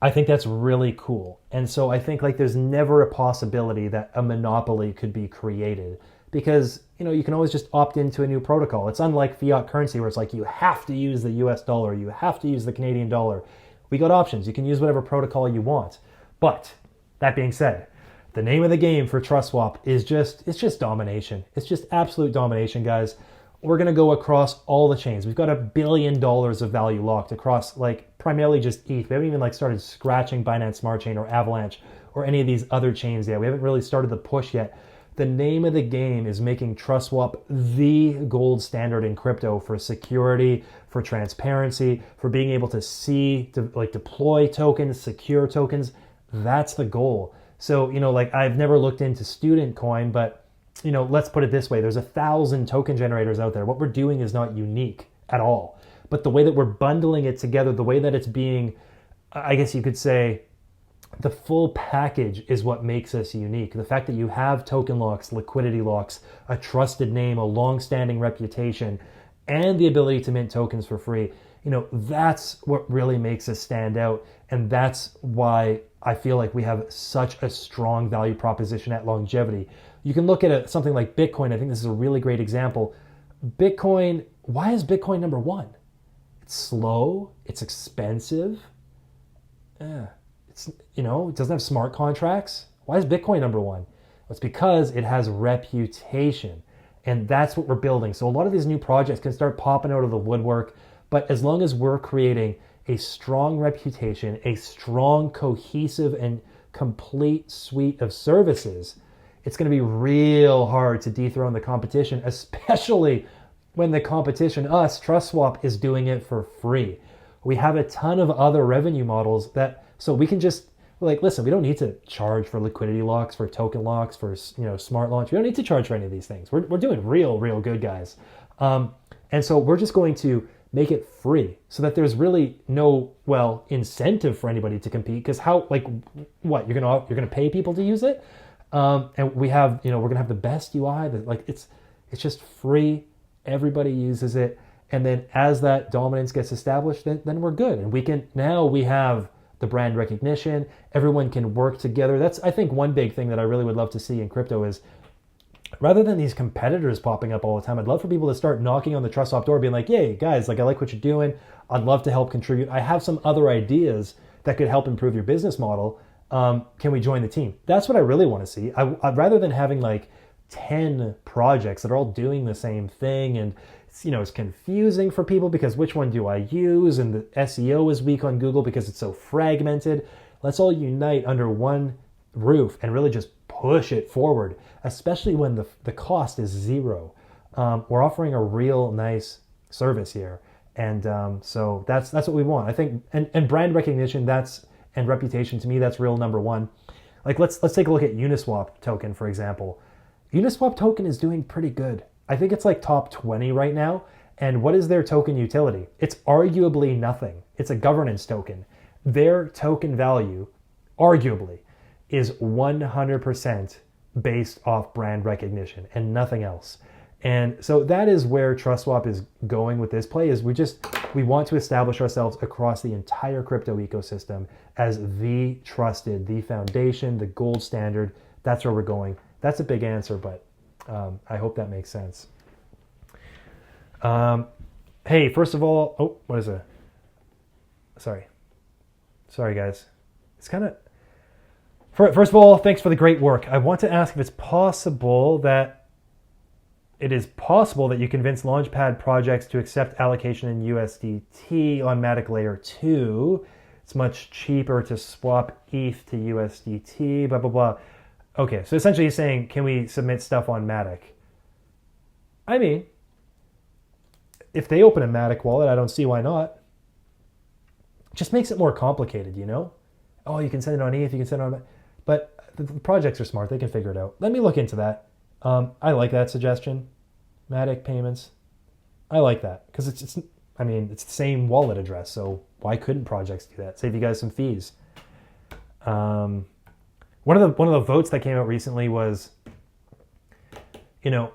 I think that's really cool. And so I think there's never a possibility that a monopoly could be created, because you can always just opt into a new protocol. It's unlike fiat currency where it's like you have to use the US dollar, you have to use the Canadian dollar. We got options. You can use whatever protocol you want. But that being said, the name of the game for TrustSwap is just domination. It's just absolute domination, guys. We're going to go across all the chains. We've got $1 billion of value locked across primarily just ETH. We haven't even started scratching Binance Smart Chain or Avalanche or any of these other chains yet. We haven't really started the push yet. The name of the game is making TrustSwap the gold standard in crypto for security, for transparency, for being able to see, to deploy tokens, secure tokens. That's the goal. So, I've never looked into Student Coin, but, let's put it this way. There's 1,000 token generators out there. What we're doing is not unique at all. But the way that we're bundling it together, the way that it's being, I guess you could say, the full package is what makes us unique. The fact that you have token locks, liquidity locks, a trusted name, a long-standing reputation, and the ability to mint tokens for free, that's what really makes us stand out. And that's why I feel like we have such a strong value proposition at longevity. You can look at something like Bitcoin. I think this is a really great example. Bitcoin, why is Bitcoin number one? It's slow, it's expensive, it doesn't have smart contracts. Why is Bitcoin number one? It's because it has reputation, and that's what we're building. So a lot of these new projects can start popping out of the woodwork, but as long as we're creating a strong reputation, a strong, cohesive, and complete suite of services, it's going to be real hard to dethrone the competition, especially when the competition, us, TrustSwap, is doing it for free. We have a ton of other revenue models so we can just, listen, we don't need to charge for liquidity locks, for token locks, for smart launch. We don't need to charge for any of these things. We're doing real good, guys. And so we're just going to make it free so that there's really no, well, incentive for anybody to compete. Because how, like, what, you're gonna pay people to use it? And we have, we're gonna have the best UI. That, like, it's just free. Everybody uses it, and then as that dominance gets established, then we're good, and we have the brand recognition. Everyone can work together. That's, I think, one big thing that I really would love to see in crypto is, rather than these competitors popping up all the time, I'd love for people to start knocking on the TrustSwap door, being like, "Yay, guys, like, I like what you're doing. I'd love to help contribute. I have some other ideas that could help improve your business model. Can we join the team?" That's what I really want to see. I'd rather than having like 10 projects that are all doing the same thing, and it's confusing for people because which one do I use, and the SEO is weak on Google because it's so fragmented. Let's all unite under one roof and really just push it forward, especially when the cost is zero. We're offering a real nice service here, and so that's what we want, I think. And brand recognition, and reputation, to me, that's real number one. Like, let's take a look at Uniswap token, for example. Uniswap token is doing pretty good. I think it's like top 20 right now. And what is their token utility? It's arguably nothing. It's a governance token. Their token value, arguably, is 100% based off brand recognition and nothing else. And so that is where TrustSwap is going with this play, is we want to establish ourselves across the entire crypto ecosystem as the trusted, the foundation, the gold standard. That's where we're going. That's a big answer, but I hope that makes sense. Hey, first of all, what is it? Sorry guys. It's kind of, first of all, thanks for the great work. I want to ask if it's possible that you convince Launchpad projects to accept allocation in USDT on Matic Layer 2. It's much cheaper to swap ETH to USDT, blah, blah, blah. Okay, so essentially he's saying, can we submit stuff on Matic? I mean, if they open a Matic wallet, I don't see why not. It just makes it more complicated, Oh, you can send it on ETH, you can send it on... But the projects are smart. They can figure it out. Let me look into that. I like that suggestion. Matic payments. I like that because it's the same wallet address. So why couldn't projects do that? Save you guys some fees. One of the votes that came out recently was, I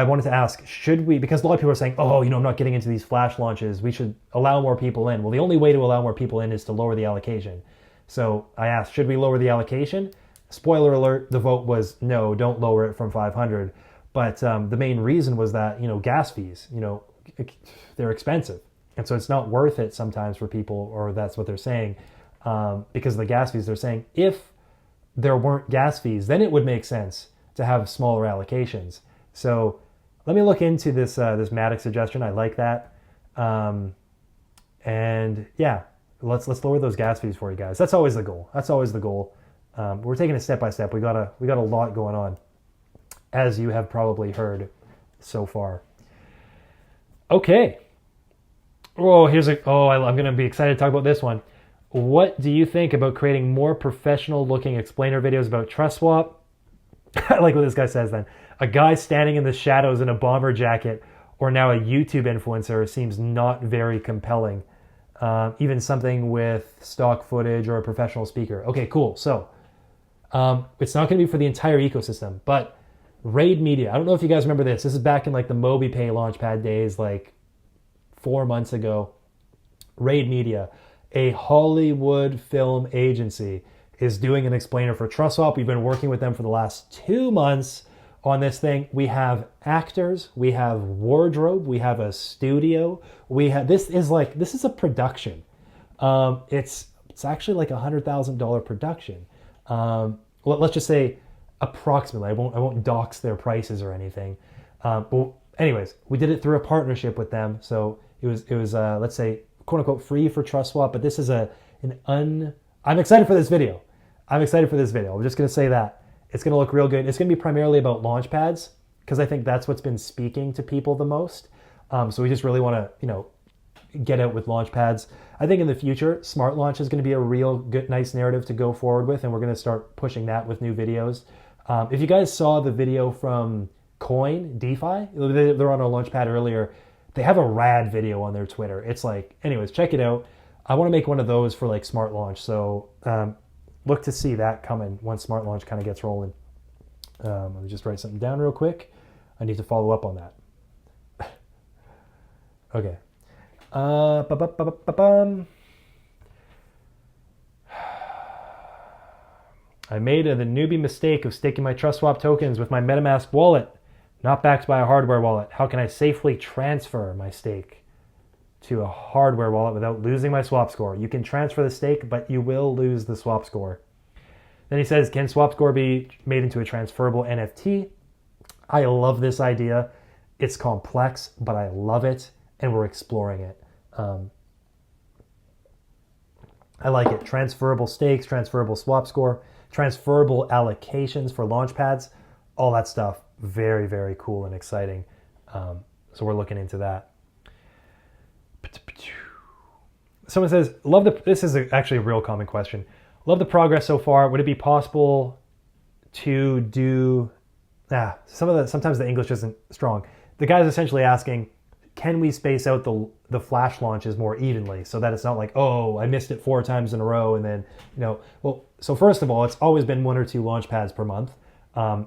wanted to ask, should we, because a lot of people are saying, I'm not getting into these flash launches, we should allow more people in. Well, the only way to allow more people in is to lower the allocation. So I asked, should we lower the allocation? Spoiler alert, the vote was no, don't lower it from 500. But the main reason was that, gas fees, they're expensive. And so it's not worth it sometimes for people, or that's what they're saying, because of the gas fees. They're saying if there weren't gas fees, then it would make sense to have smaller allocations. So let me look into this Matic suggestion. I like that. And yeah, let's lower those gas fees for you guys. That's always the goal. We're taking it step by step. We got a lot going on, as you have probably heard so far. Okay. I'm going to be excited to talk about this one. What do you think about creating more professional looking explainer videos about TrustSwap? I like what this guy says then. A guy standing in the shadows in a bomber jacket, or now a YouTube influencer, seems not very compelling. Even something with stock footage or a professional speaker. Okay, cool. So it's not going to be for the entire ecosystem, but Raid Media. I don't know if you guys remember this. This is back in like the MobiPay Launchpad days, like 4 months ago. Raid Media, a Hollywood film agency, is doing an explainer for TrustSwap. We've been working with them for the last 2 months on this thing. We have actors, we have wardrobe, we have a studio. This is a production. It's actually like $100,000 production. Let's just say approximately. I won't dox their prices or anything. But anyways, we did it through a partnership with them. So it was let's say quote unquote free for TrustSwap. But this is I'm excited for this video. I'm just gonna say that it's gonna look real good. It's gonna be primarily about launchpads because I think that's what's been speaking to people the most. So we just really want to get out with launchpads. I think in the future, smart launch is going to be a real good, nice narrative to go forward with, and we're going to start pushing that with new videos. If you guys saw the video from Coin DeFi, they're on our launchpad earlier. They have a rad video on their Twitter. It's like, anyways, check it out. I want to make one of those for like Smart Launch. So look to see that coming once Smart Launch kind of gets rolling. Let me just write something down real quick. I need to follow up on that. Okay. I made the newbie mistake of staking my TrustSwap tokens with my Metamask wallet, not backed by a hardware wallet. How can I safely transfer my stake to a hardware wallet without losing my swap score? You can transfer the stake, but you will lose the swap score. Then he says, can swap score be made into a transferable NFT? I love this idea. It's complex, but I love it, and we're exploring it. I like it. Transferable stakes, transferable swap score, transferable allocations for launch pads, all that stuff. Very, very cool and exciting. So we're looking into that. Someone says, this is actually a real common question. Love the progress so far. Would it be possible to do, sometimes the English isn't strong. The guy's essentially asking, can we space out the flash launches more evenly so that it's not like, oh, I missed it 4 times in a row and then, well, so first of all, it's always been 1 or 2 launch pads per month.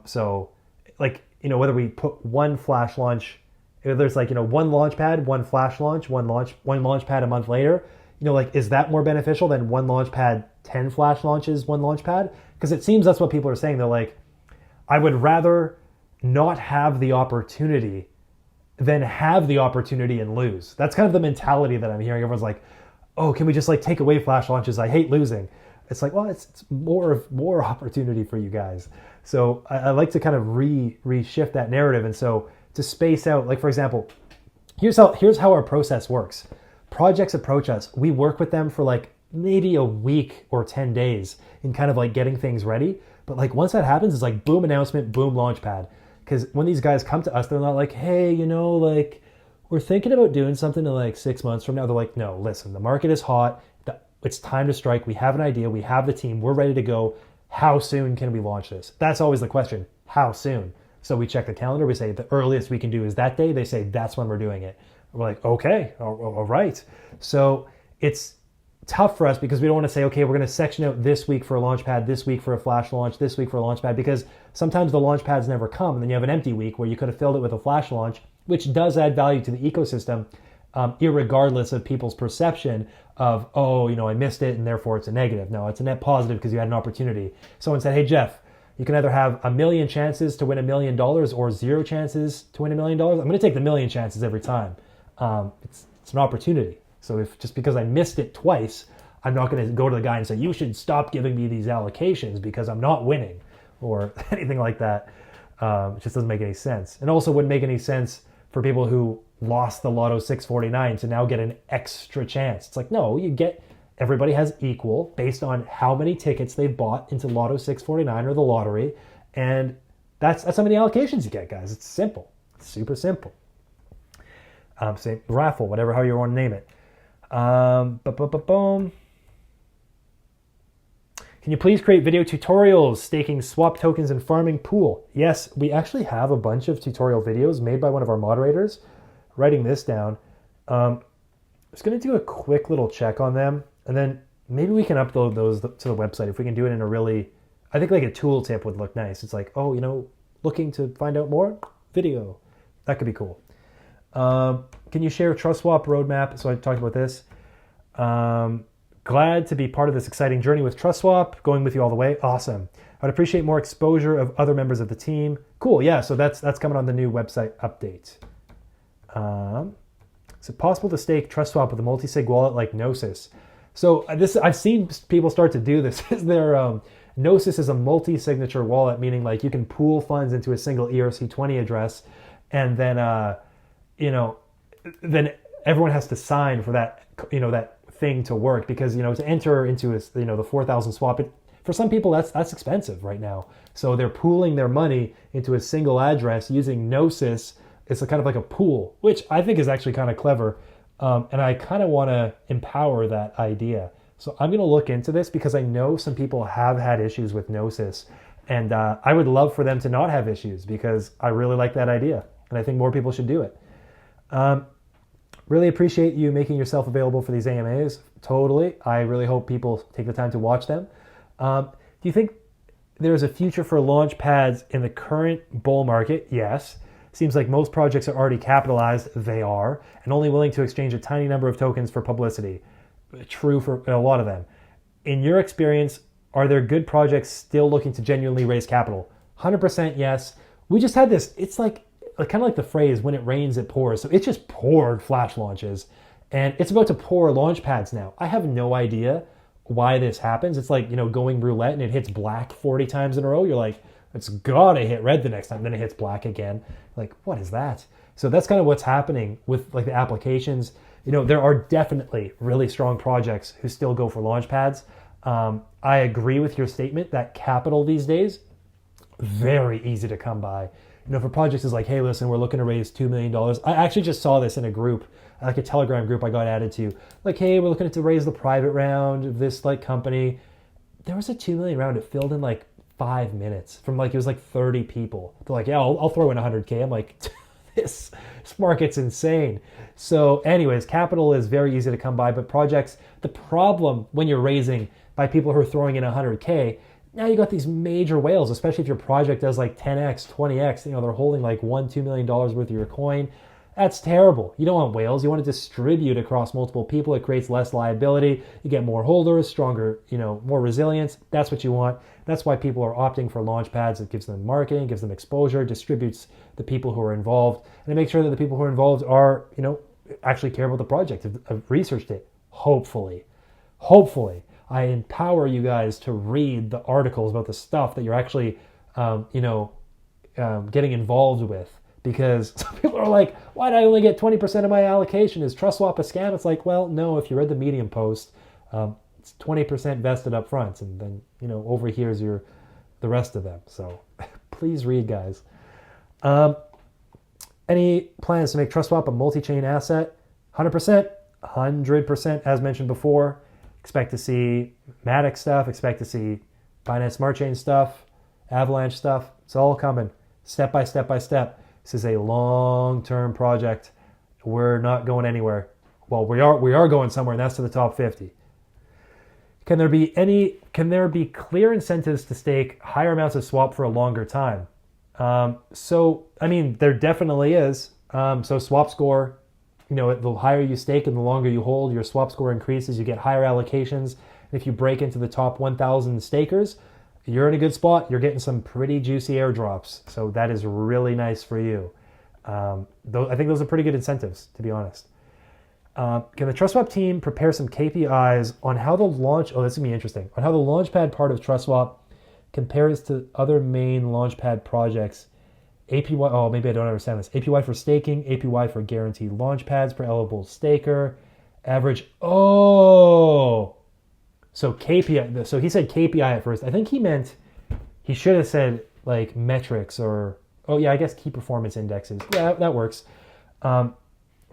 So like, whether we put one flash launch, if there's like, one launch pad, one flash launch, one launch pad a month later, like, is that more beneficial than one launch pad, 10 flash launches, one launch pad? Because it seems that's what people are saying. They're like, I would rather not have the opportunity than have the opportunity and lose. That's kind of the mentality that I'm hearing. Everyone's like, oh, can we just like take away flash launches? I hate losing. It's like, well, it's more opportunity for you guys. So I like to kind of reshift that narrative. And so to space out, like, for example, here's how our process works. Projects approach us. We work with them for like maybe a week or 10 days in kind of like getting things ready. But like once that happens, it's like boom announcement, boom launchpad. Because when these guys come to us, they're not like, hey, like we're thinking about doing something in like 6 months from now. They're like, no, listen, the market is hot. It's time to strike. We have an idea. We have the team. We're ready to go. How soon can we launch this? That's always the question. How soon? So we check the calendar. We say the earliest we can do is that day. They say that's when we're doing it. We're like, okay, all right. So it's tough for us because we don't want to say, okay, we're going to section out this week for a launch pad, this week for a flash launch, this week for a launch pad, because sometimes the launch pads never come. And then you have an empty week where you could have filled it with a flash launch, which does add value to the ecosystem, irregardless of people's perception of, oh, I missed it and therefore it's a negative. No, it's a net positive because you had an opportunity. Someone said, hey, Jeff, you can either have 1 million chances to win $1 million or 0 chances to win $1 million. I'm going to take the 1 million chances every time. It's an opportunity. So if just because I missed it twice, I'm not going to go to the guy and say, you should stop giving me these allocations because I'm not winning or anything like that. It just doesn't make any sense. And also wouldn't make any sense for people who lost the Lotto 649 to now get an extra chance. It's like, no, everybody has equal based on how many tickets they've bought into Lotto 649 or the lottery. And that's how many allocations you get, guys. It's simple. It's super simple. Say raffle, whatever, how you want to name it. Boom. Can you please create video tutorials staking swap tokens and farming pool? Yes, we actually have a bunch of tutorial videos made by one of our moderators. Writing this down. I'm just going to do a quick little check on them, and then maybe we can upload those to the website if we can do it in a really, I think like a tooltip would look nice. It's like, oh, looking to find out more? Video. That could be cool. Can you share TrustSwap roadmap? So I talked about this. Glad to be part of this exciting journey with TrustSwap, going with you all the way. Awesome. I'd appreciate more exposure of other members of the team. Cool. Yeah. So that's coming on the new website update. Is it possible to stake TrustSwap with a multi-sig wallet like Gnosis? So I've seen people start to do this. Gnosis is a multi-signature wallet, meaning like you can pool funds into a single ERC20 address, and then then everyone has to sign for that that thing to work, because to enter into the 4,000 swap, for some people that's expensive right now. So they're pooling their money into a single address using Gnosis. It's kind of like a pool, which I think is actually kind of clever. And I kind of want to empower that idea. So I'm going to look into this because I know some people have had issues with Gnosis. And I would love for them to not have issues because I really like that idea. And I think more people should do it. really appreciate you making yourself available for these AMAs. Totally. I really hope people take the time to watch them. Do you think there's a future for launch pads in the current bull market? Yes. Seems like most projects are already capitalized. They are. And only willing to exchange a tiny number of tokens for publicity. True for a lot of them. In your experience, are there good projects still looking to genuinely raise capital? 100% yes. We just had this, it's like kind of like the phrase, when it rains, it pours. So it just poured flash launches. And it's about to pour launch pads now. I have no idea why this happens. It's like, going roulette and it hits black 40 times in a row. You're like, it's gotta hit red the next time. Then it hits black again. Like, what is that? So that's kind of what's happening with like the applications. There are definitely really strong projects who still go for launch pads. I agree with your statement that capital these days, very easy to come by. For projects is like, hey, listen, we're looking to raise $2 million. I actually just saw this in a group, like a Telegram group I got added to. Like, hey, we're looking to raise the private round of this like company. There was a 2 million round. It filled in like 5 minutes from like, it was like 30 people. They're like, yeah, I'll throw in 100K. I'm like, this market's insane. So anyways, capital is very easy to come by, but projects, the problem when you're raising by people who are throwing in 100K, now you got these major whales, especially if your project does like 10x, 20x, they're holding like $1-2 million worth of your coin. That's terrible. You don't want whales. You want to distribute across multiple people. It creates less liability. You get more holders, stronger, more resilience. That's what you want. That's why people are opting for launch pads. It gives them marketing, gives them exposure, distributes the people who are involved, and it makes sure that the people who are involved are, actually care about the project, have researched it. Hopefully. I empower you guys to read the articles about the stuff that you're actually, getting involved with. Because some people are like, why did I only get 20% of my allocation? Is TrustSwap a scam? It's like, well, no, if you read the Medium post, it's 20% vested up front. And then, over here's the rest of them. So please read, guys. Any plans to make TrustSwap a multi-chain asset? 100%, as mentioned before. Expect to see Matic stuff, expect to see Binance Smart Chain stuff, Avalanche stuff. It's all coming step by step by step. This is a long-term project. We're not going anywhere. Well, we are going somewhere, and that's to the top 50. Can there be clear incentives to stake higher amounts of swap for a longer time? There definitely is. So swap score, the higher you stake and the longer you hold, your swap score increases. You get higher allocations. And if you break into the top 1,000 stakers, you're in a good spot. You're getting some pretty juicy airdrops. So that is really nice for you. I think those are pretty good incentives, to be honest. Can the TrustSwap team prepare some KPIs on how the launch, this is going to be interesting, on how the Launchpad part of TrustSwap compares to other main Launchpad projects? APY, maybe I don't understand this. APY for staking, APY for guaranteed launchpads per eligible staker, average, so KPI, so he said KPI at first. I think he should have said like metrics or, I guess key performance indexes. Yeah, that works.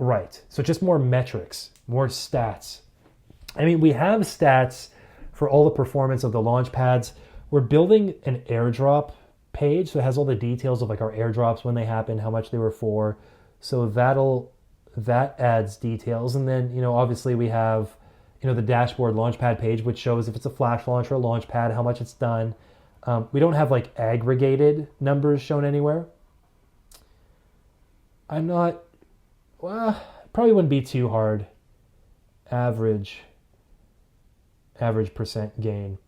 Right. So just more metrics, more stats. We have stats for all the performance of the launch pads. We're building an airdrop page, so it has all the details of like our airdrops, when they happen, how much they were for. So that adds details. And then, obviously we have, the dashboard launchpad page, which shows if it's a flash launch or a launchpad, how much it's done. We don't have like aggregated numbers shown anywhere. Probably wouldn't be too hard. Average percent gain.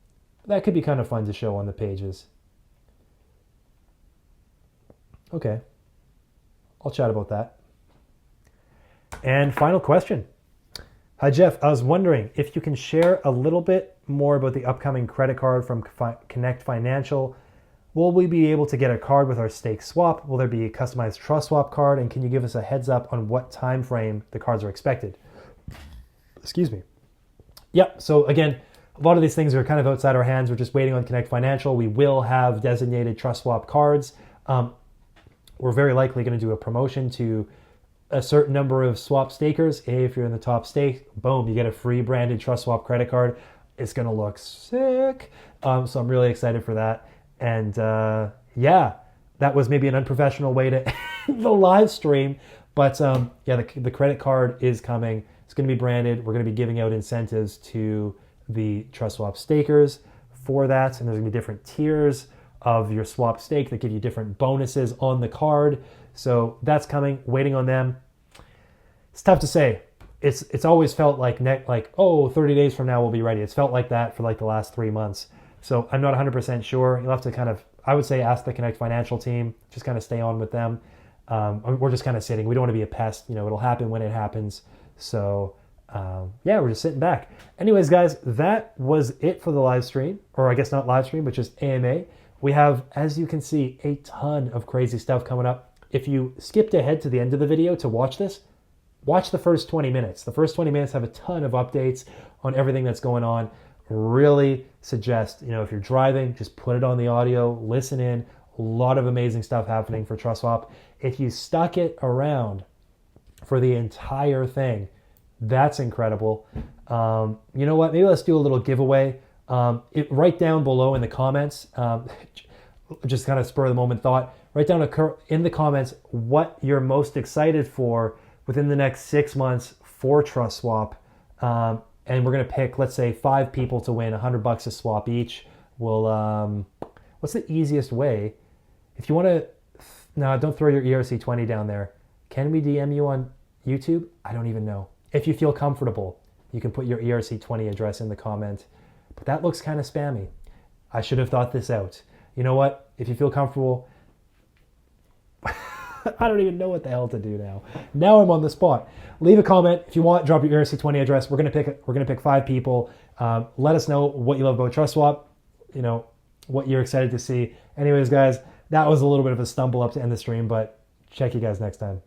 That could be kind of fun to show on the pages. Okay. I'll chat about that. And final question. Hi, Jeff. I was wondering if you can share a little bit more about the upcoming credit card from Connect Financial. Will we be able to get a card with our stake swap? Will there be a customized TrustSwap card? And can you give us a heads up on what time frame the cards are expected? Excuse me. Yep. So again, a lot of these things are kind of outside our hands. We're just waiting on Connect Financial. We will have designated TrustSwap cards. We're very likely going to do a promotion to a certain number of swap stakers. If you're in the top stake, boom, you get a free branded TrustSwap credit card. It's going to look sick. So I'm really excited for that. And that was maybe an unprofessional way to end the live stream, But yeah, the credit card is coming. It's going to be branded. We're going to be giving out incentives to the TrustSwap stakers for that. And there's going to be different tiers of your swap stake that give you different bonuses on the card. So that's coming, waiting on them. It's tough to say. It's always felt like 30 days from now we'll be ready. It's felt like that for like the last 3 months. So I'm not 100% sure. You'll have to kind of, I would say, ask the Connect financial team. Just kind of stay on with them. We're just kind of sitting. We don't want to be a pest. You know, it'll happen when it happens. So yeah, we're just sitting back. Anyways, guys, that was it for the live stream, or I guess not live stream, but just AMA. We have, as you can see, a ton of crazy stuff coming up. If you skipped ahead to the end of the video to watch this, watch the first 20 minutes. The first 20 minutes have a ton of updates on everything that's going on. Really suggest, if you're driving, just put it on the audio, listen in. A lot of amazing stuff happening for TrustSwap. If you stuck it around for the entire thing, that's incredible. You know what? Maybe let's do a little giveaway. Write down below in the comments, just kind of spur of the moment thought, write down in the comments what you're most excited for within the next 6 months for TrustSwap. And we're going to pick, let's say, 5 people to win $100 a swap each. We'll, what's the easiest way? If you want to, no, don't throw your ERC20 down there. Can we DM you on YouTube? I don't even know. If you feel comfortable, you can put your ERC20 address in the comment. But that looks kind of spammy. I should have thought this out. You know what? If you feel comfortable, I don't even know what the hell to do now. Now I'm on the spot. Leave a comment if you want. Drop your ERC20 address. We're gonna pick 5 people. Let us know what you love about TrustSwap. What you're excited to see. Anyways, guys, that was a little bit of a stumble up to end the stream, but check you guys next time.